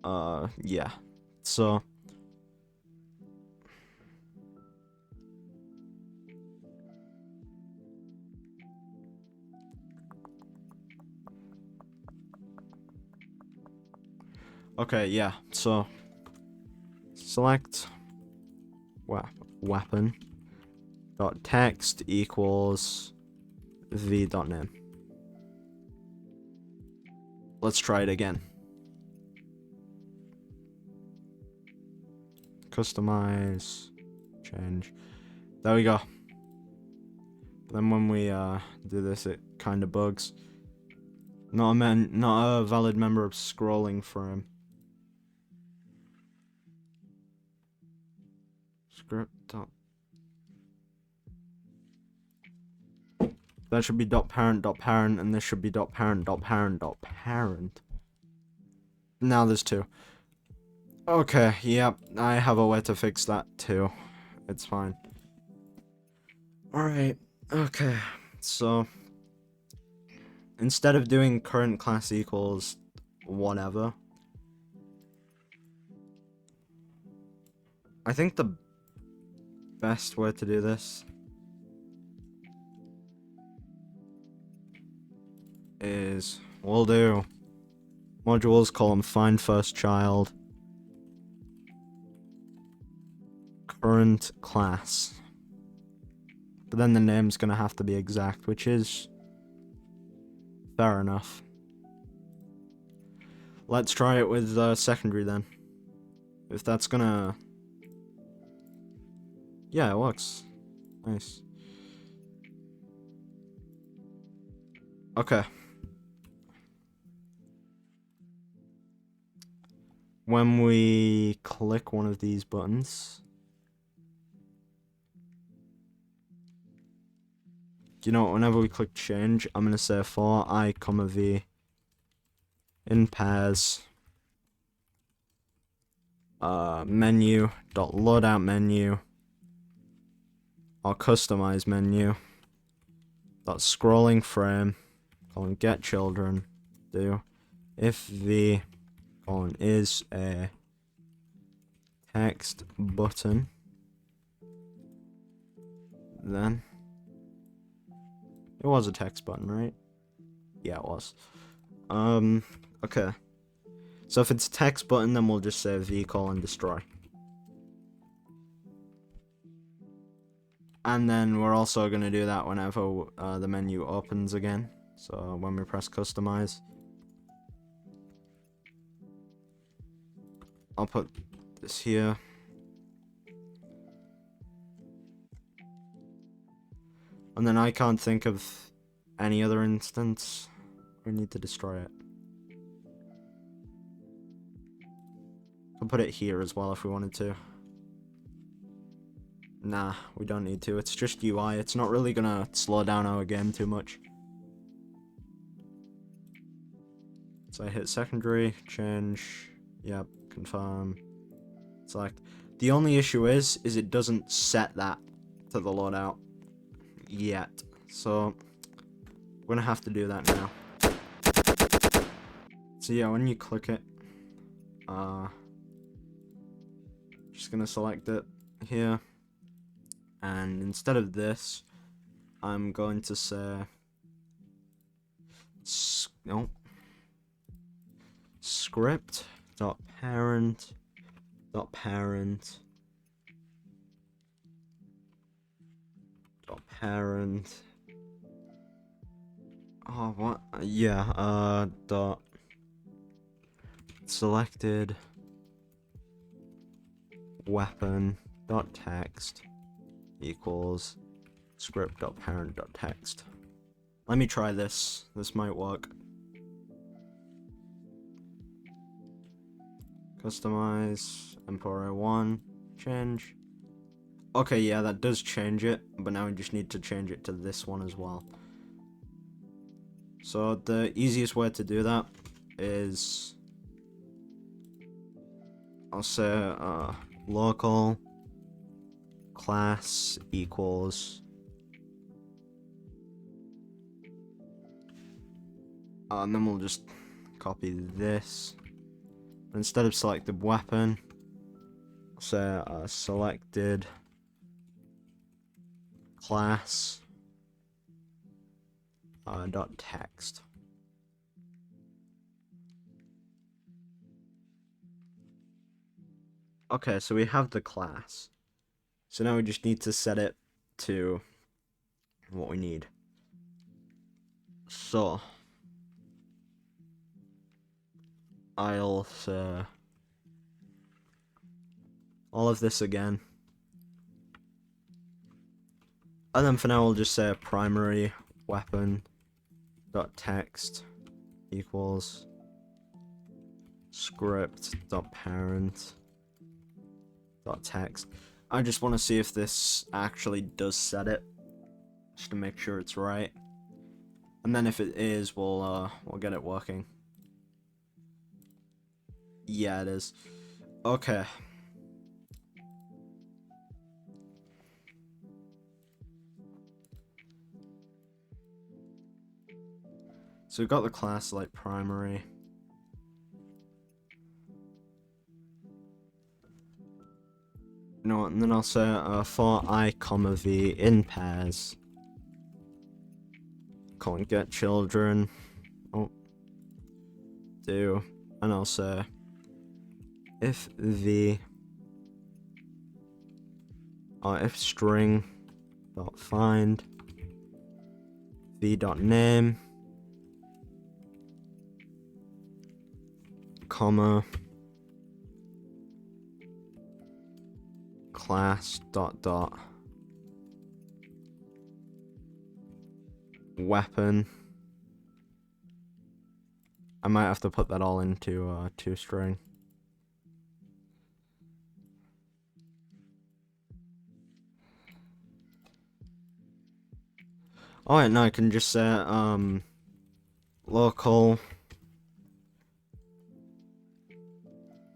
Yeah. So... Okay, yeah, so select weapon dot text equals v dot name. Let's try it again. Customize, change. There we go. But then when we do this, it kind of bugs. Not a valid member of scrolling frame. Script dot. That should be dot parent, and this should be dot parent, parent. Now there's two. Okay, yep, I have a way to fix that too. It's fine. Alright, okay, so instead of doing current class equals whatever, I think the best way to do this is we'll do modules column find first child current class, but then the name's gonna have to be exact, which is fair enough. Let's try it with secondary then. If that's gonna... Yeah, it works. Nice. Okay. When we click one of these buttons, you know, whenever we click change, I'm gonna say for I, v in pairs menu dot loadout menu or customize menu dot scrolling frame colon get children do if the colon is a text button, then it was a text button, right? Yeah, it was. Okay. So if it's a text button, then we'll just say v colon destroy. And then we're also going to do that whenever the menu opens again. So when we press customize, I'll put this here. And then I can't think of any other instance. We need to destroy it. I'll put it here as well if we wanted to. Nah, we don't need to. It's just UI. It's not really gonna slow down our game too much. So I hit secondary, change, yep, confirm, select. The only issue is it doesn't set that to the loadout yet. So we're gonna have to do that now. So yeah, when you click it, just gonna select it here. And instead of this, I'm going to say script dot parent dot parent dot parent. Oh, what? Yeah. Dot selected weapon dot text equals script dot parent dot text. Let me try this. This might work. Customize Emporio 1 change. Okay, yeah, that does change it, but now we just need to change it to this one as well. So the easiest way to do that is I'll say local class equals and then we'll just copy this. But instead of selected weapon, I'll say selected class dot text. Okay, so we have the class. So now we just need to set it to what we need. So I'll say all of this again. And then for now we'll just say primary weapon dot text equals script dot parent dot text. I just want to see if this actually does set it, just to make sure it's right. And then if it is, we'll get it working. Yeah, it is. Okay. So we've got the class like primary. You know what, and then I'll say for I, comma v in pairs. Calling get children. Oh. Do. And I'll say if v or if string dot find v dot name comma class dot dot weapon. I might have to put that all into toString. Alright, now I can just say local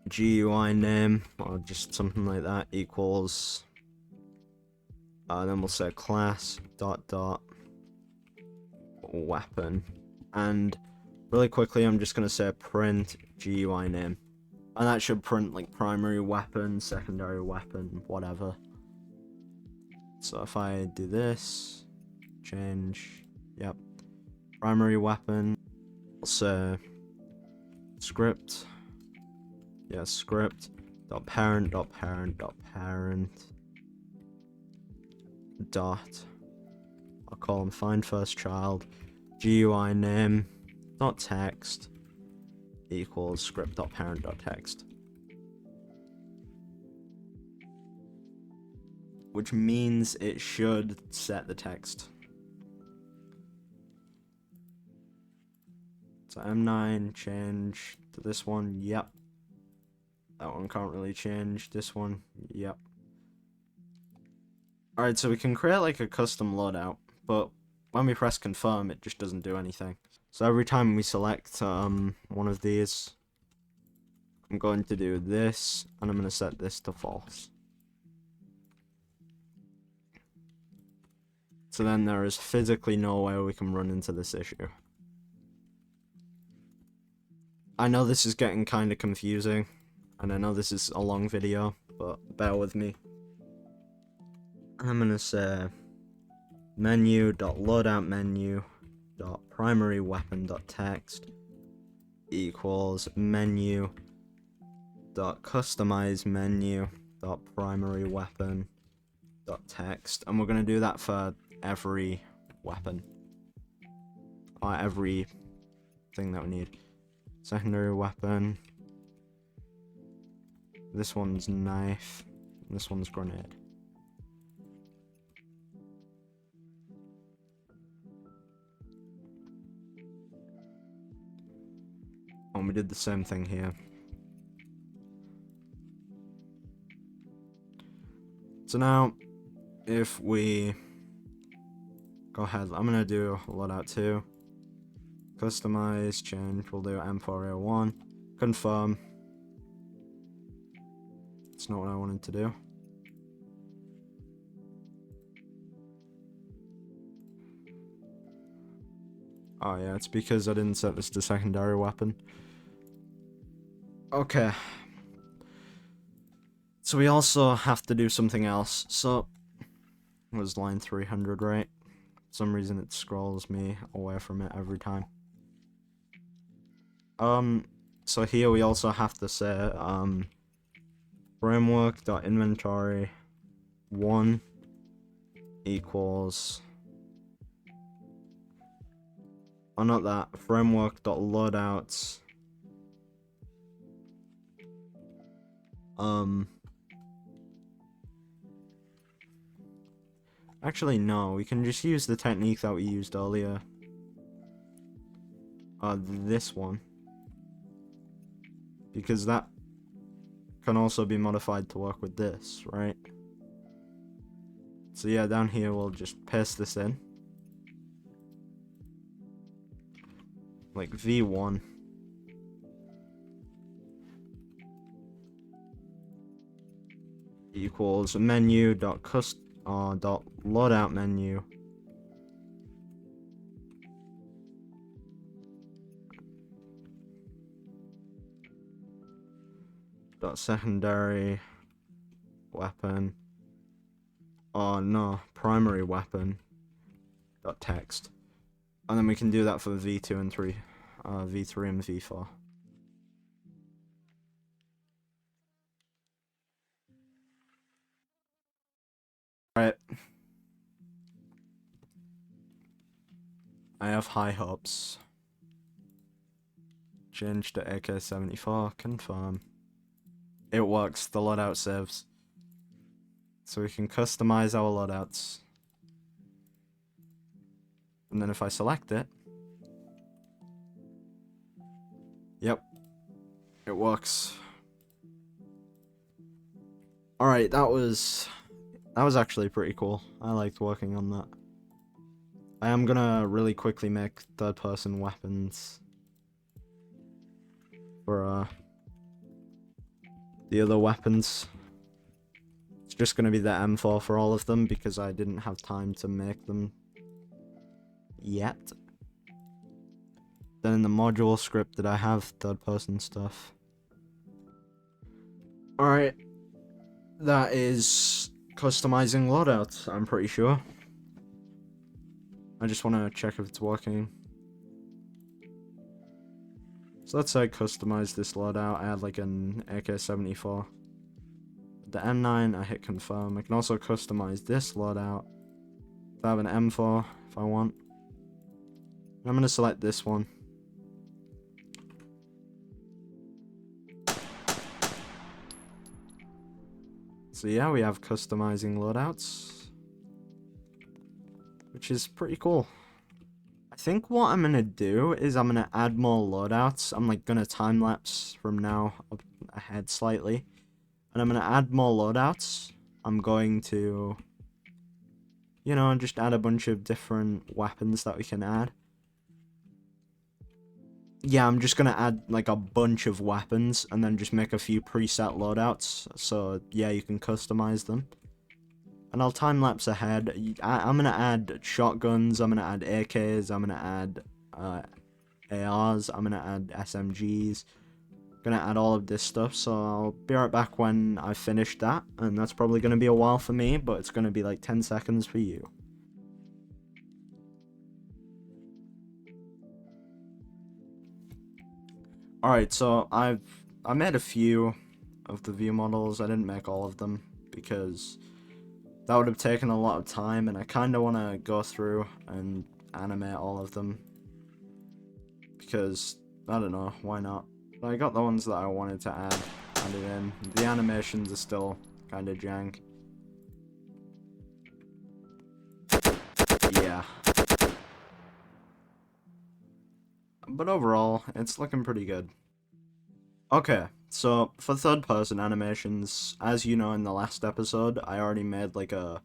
GUI name or just something like that equals then we'll say class dot dot weapon, and really quickly I'm just gonna say print GUI name, and that should print like primary weapon, secondary weapon, whatever. So if I do this, change, yep, primary weapon, I'll say script, yeah, script dot parent dot parent dot parent dot, I'll call them find first child, GUI name dot text equals script dot parent dot text, which means it should set the text. So M9 change to this one, yep. That one can't really change. This one, yep. Alright, so we can create like a custom loadout, but when we press confirm, it just doesn't do anything. So every time we select one of these, I'm going to do this, and I'm going to set this to false. So then there is physically no way we can run into this issue. I know this is getting kind of confusing, and I know this is a long video, but bear with me. I'm going to say menu.loadoutMenu.primaryWeapon.text equals menu.customizeMenu.primaryWeapon.text, and we're going to do that for every weapon, or every thing that we need. Secondary weapon, this one's knife, this one's grenade. And we did the same thing here. So now, if we go ahead, I'm gonna do loadout 2, customize, change, we'll do M4A1, confirm. It's not what I wanted to do. Oh yeah, it's because I didn't set this to secondary weapon. Okay. So we also have to do something else. So, it was line 300, right? For some reason it scrolls me away from it every time. So here we also have to say, framework.inventory 1 equals, oh not that, framework.loadouts actually no, we can just use the technique that we used earlier. This one, because that can also be modified to work with this, right? So yeah, down here we'll just paste this in, like v1 equals menu dot loadout menu dot secondary weapon, oh no, primary weapon dot text, and then we can do that for v2 and 3, v3 and v4. Alright, I have high hopes. Change to AK-74, confirm. It works, the loadout saves. So we can customize our loadouts. And then if I select it, yep, it works. Alright, that was actually pretty cool. I liked working on that. I am gonna really quickly make third-person weapons for the other weapons. It's just gonna be the M4 for all of them because I didn't have time to make them yet. Then in the module script that I have third-person stuff. Alright, that is customizing loadouts, I'm pretty sure. I just want to check if it's working. So let's say I customize this loadout. I had like an AK-74. The M9, I hit confirm. I can also customize this loadout. I have an M4 if I want. I'm going to select this one. So yeah, we have customizing loadouts, which is pretty cool. I think what I'm gonna do is I'm gonna add more loadouts. I'm like gonna time lapse from now up ahead slightly, and I'm gonna add more loadouts. I'm going to, you know, just add a bunch of different weapons that we can add. Yeah, I'm just gonna add like a bunch of weapons and then just make a few preset loadouts. So yeah, you can customize them. And I'll time lapse ahead. I'm gonna add shotguns. I'm gonna add AKs. I'm gonna add ARs. I'm gonna add SMGs. Gonna add all of this stuff. So I'll be right back when I finish that. And that's probably gonna be a while for me, but it's gonna be like 10 seconds for you. Alright, so I made a few of the view models. I didn't make all of them because that would have taken a lot of time, and I kind of want to go through and animate all of them because, I don't know, why not? But I got the ones that I wanted to add it in. The animations are still kind of jank. Yeah. But overall, it's looking pretty good. Okay, so for third-person animations, as you know in the last episode, I already made like a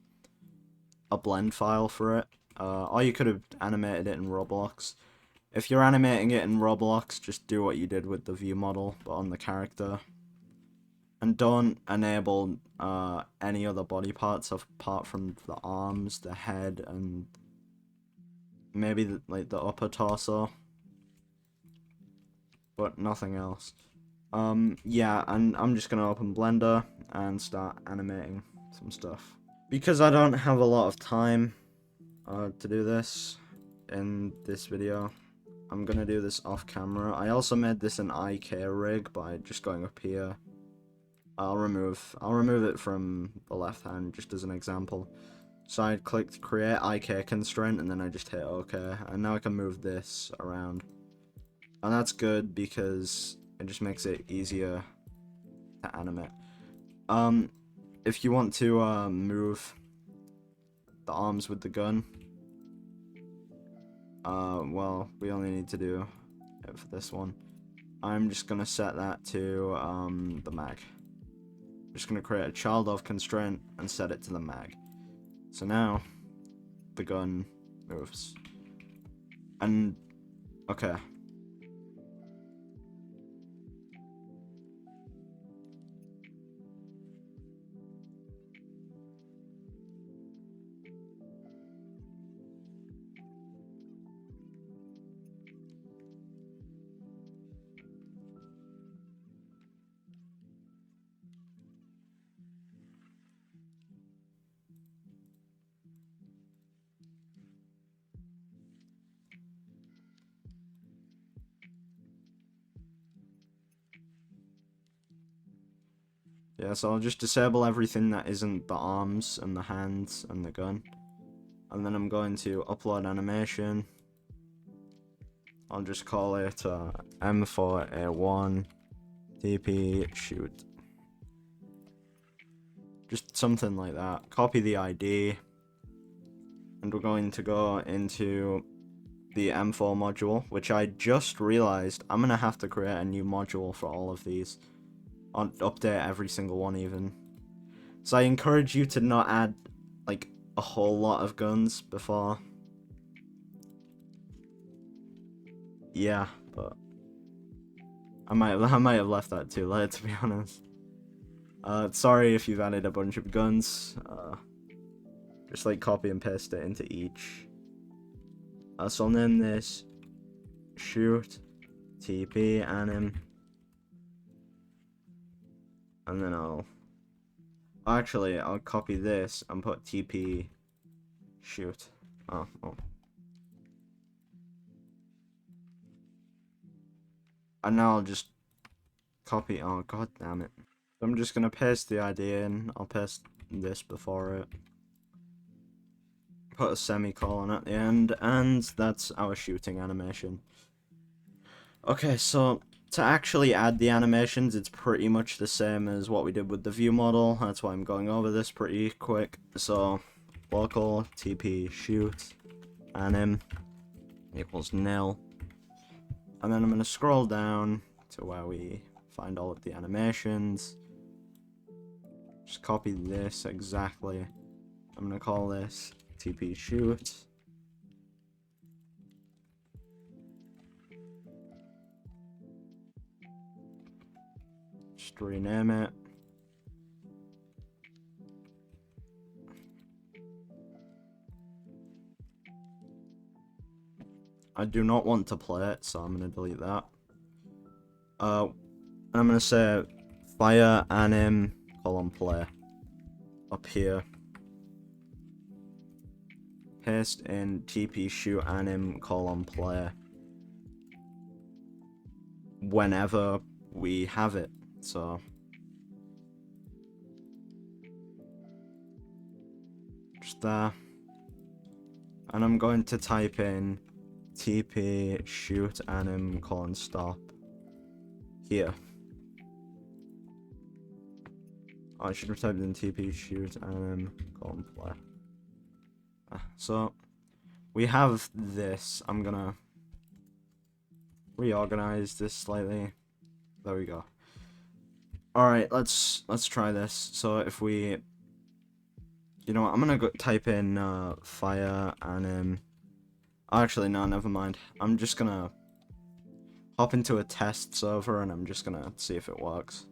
blend file for it. Or you could have animated it in Roblox. If you're animating it in Roblox, just do what you did with the view model, but on the character. And don't enable any other body parts apart from the arms, the head, and maybe like the upper torso. But nothing else. Yeah, and I'm just gonna open Blender and start animating some stuff. Because I don't have a lot of time to do this in this video, I'm gonna do this off camera. I also made this an IK rig by just going up here I'll remove it from the left hand just as an example. So I clicked create IK constraint and then I just hit OK, and now I can move this around. And that's good because it just makes it easier to animate. If you want to move the arms with the gun, well, we only need to do it for this one. I'm just gonna set that to the mag. I'm just gonna create a child of constraint and set it to the mag. So now the gun moves. And okay. Yeah, so I'll just disable everything that isn't the arms and the hands and the gun. And then I'm going to upload animation. I'll just call it M4A1 TP shoot. Just something like that. Copy the ID. And we're going to go into the M4 module, which I just realized I'm going to have to create a new module for all of these. I'll update every single one even. So I encourage you to not add like a whole lot of guns before. Yeah, but I might have left that too late, to be honest. Sorry if you've added a bunch of guns. Just like copy and paste it into each. So I'll name this shoot TP anim, and then I'll copy this and put TP shoot. Oh. And now I'll just copy. Oh, god damn it. So I'm just gonna paste the ID in. I'll paste this before it. Put a semicolon at the end, and that's our shooting animation. Okay, so to actually add the animations, it's pretty much the same as what we did with the view model. That's why I'm going over this pretty quick. So local TP shoot anim equals nil. And then I'm going to scroll down to where we find all of the animations. Just copy this exactly. I'm going to call this TP shoot. Just rename it. I do not want to play it, so I'm going to delete that. And I'm going to say fire anim :play up here. Paste in TP shoot anim :play whenever we have it. So just there. And I'm going to type in TP shoot anim :stop here. I should have typed in TP shoot anim :play. So we have this. I'm gonna reorganize this slightly. There we go. Alright, let's try this. So if we, you know what, I'm gonna go type in fire anim. Actually, no, never mind. I'm just gonna hop into a test server and I'm just gonna see if it works.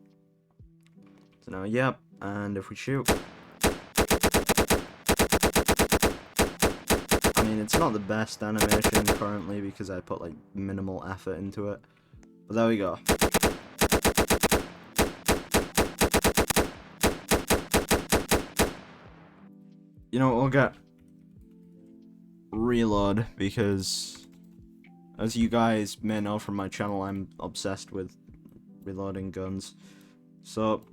So now, yep, and if we shoot, I mean, it's not the best animation currently because I put like minimal effort into it, but there we go. You know, we'll get reload because, as you guys may know from my channel, I'm obsessed with reloading guns. So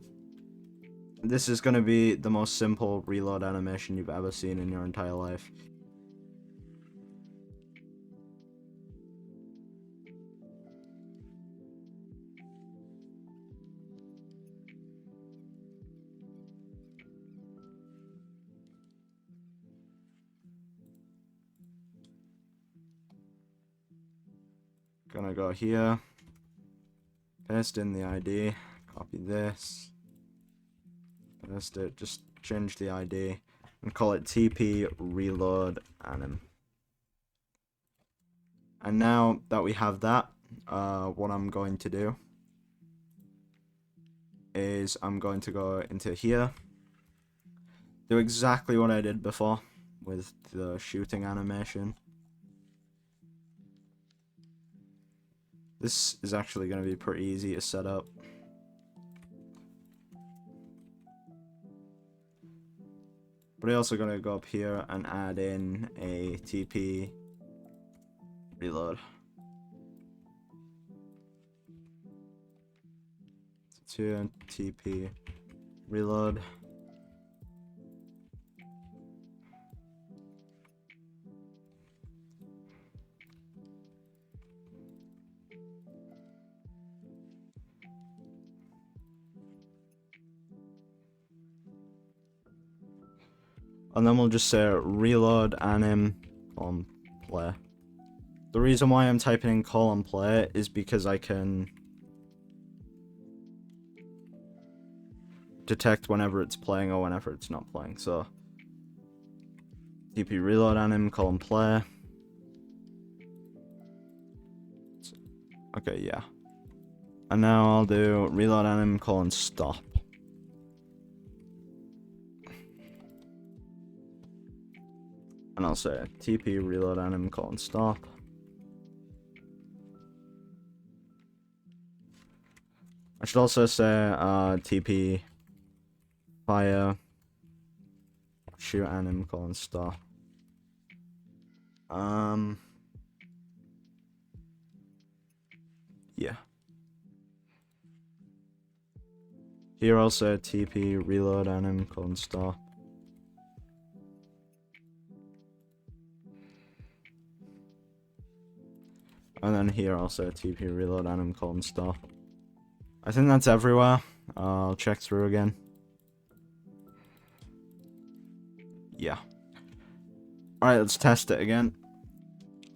This is going to be the most simple reload animation you've ever seen in your entire life. Gonna go here, paste in the ID, copy this, paste it, just change the ID, and call it TP reload anim. And now that we have that, what I'm going to do is I'm going to go into here, do exactly what I did before with the shooting animation. This is actually going to be pretty easy to set up. But I'm also going to go up here and add in a TP reload. To TP reload. And then we'll just say reload anim on play. The reason why I'm typing in call on play is because I can detect whenever it's playing or whenever it's not playing. So TP reload anim call on play. Okay, yeah. And now I'll do reload anim colon stop. And I'll say TP reload anim colon stop. I should also say TP fire shoot anim colon stop. Yeah. Here I'll say TP reload anim colon stop. And then here I'll say TP reload anim colon stop. I think that's everywhere. I'll check through again. Yeah. Alright, let's test it again.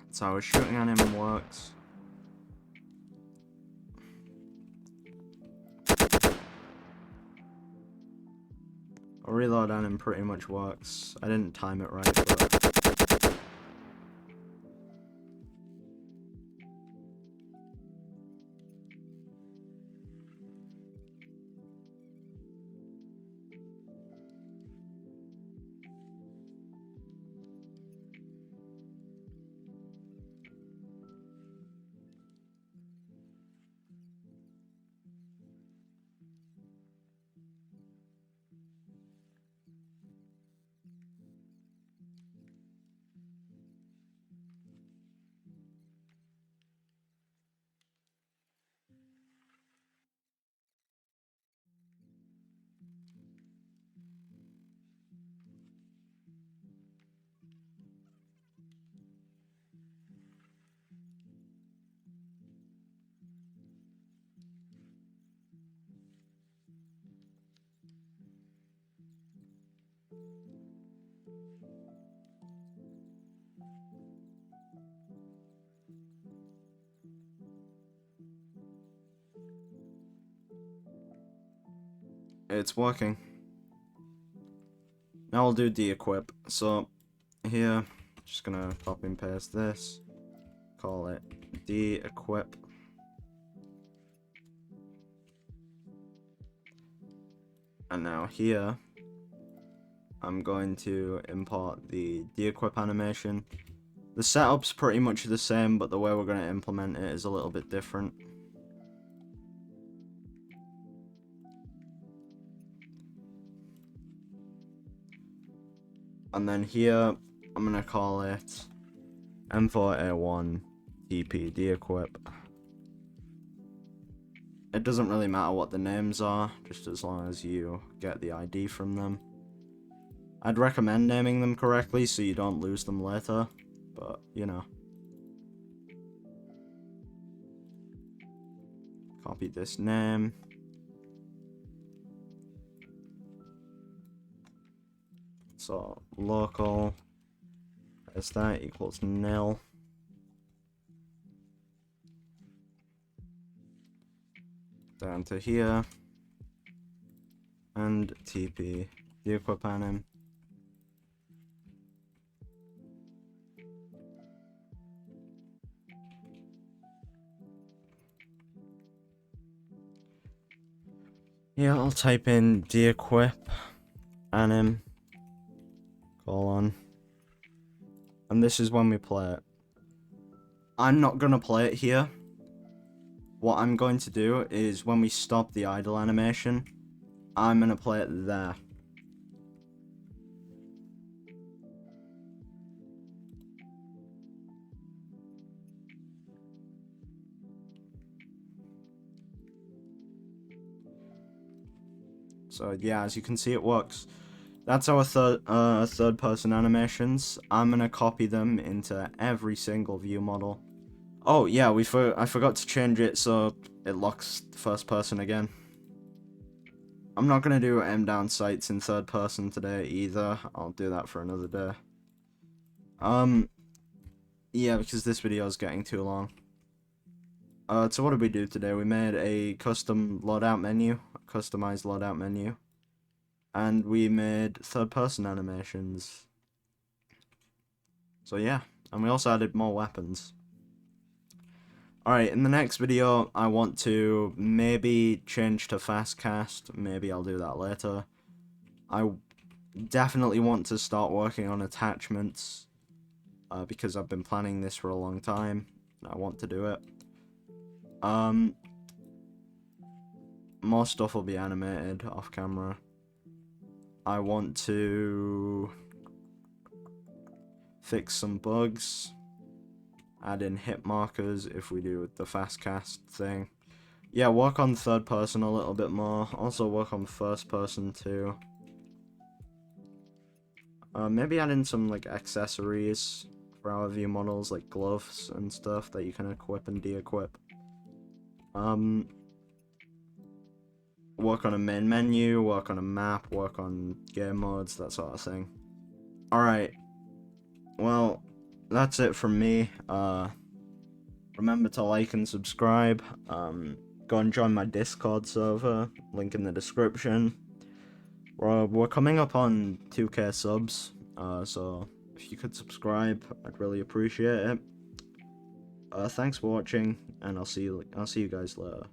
That's how a shooting anim works. A reload anim pretty much works. I didn't time it right, but it's working. Now I'll do de-equip. So here, just gonna copy and paste this. Call it de-equip. And now here, I'm going to import the de-equip animation. The setup's pretty much the same, but the way we're going to implement it is a little bit different. And then here, I'm going to call it M4A1 TP de-equip. it doesn't really matter what the names are, just as long as you get the ID from them. I'd recommend naming them correctly so you don't lose them later, but, you know. Copy this name. So, local, is that equals nil. Down to here. And TP the equip anim. Yeah, I'll type in deequip anim colon, and this is when we play it. I'm not gonna play it here. What I'm going to do is when we stop the idle animation, I'm gonna play it there. So yeah, as you can see, it works. That's our third person animations. I'm gonna copy them into every single view model. Oh yeah, I forgot to change it so it locks first person again. I'm not gonna do aim down sights in third person today either. I'll do that for another day. Yeah, because this video is getting too long. So what did we do today? We made a custom loadout menu, a customized loadout menu, and we made third person animations. So yeah, and we also added more weapons. Alright, in the next video, I want to maybe change to fast cast. Maybe I'll do that later. I definitely want to start working on attachments, because I've been planning this for a long time. And I want to do it. More stuff will be animated off camera. I want to fix some bugs. Add in hit markers if we do the fast cast thing. Yeah, work on third person a little bit more. Also work on first person too. Maybe add in some like accessories for our view models, like gloves and stuff that you can equip and de-equip. Work on a main menu, work on a map, work on game modes, that sort of thing. Alright. Well, that's it from me. Remember to like and subscribe. Go and join my Discord server, link in the description. We're coming up on 2k subs, so if you could subscribe, I'd really appreciate it. Thanks for watching, and I'll see you guys later.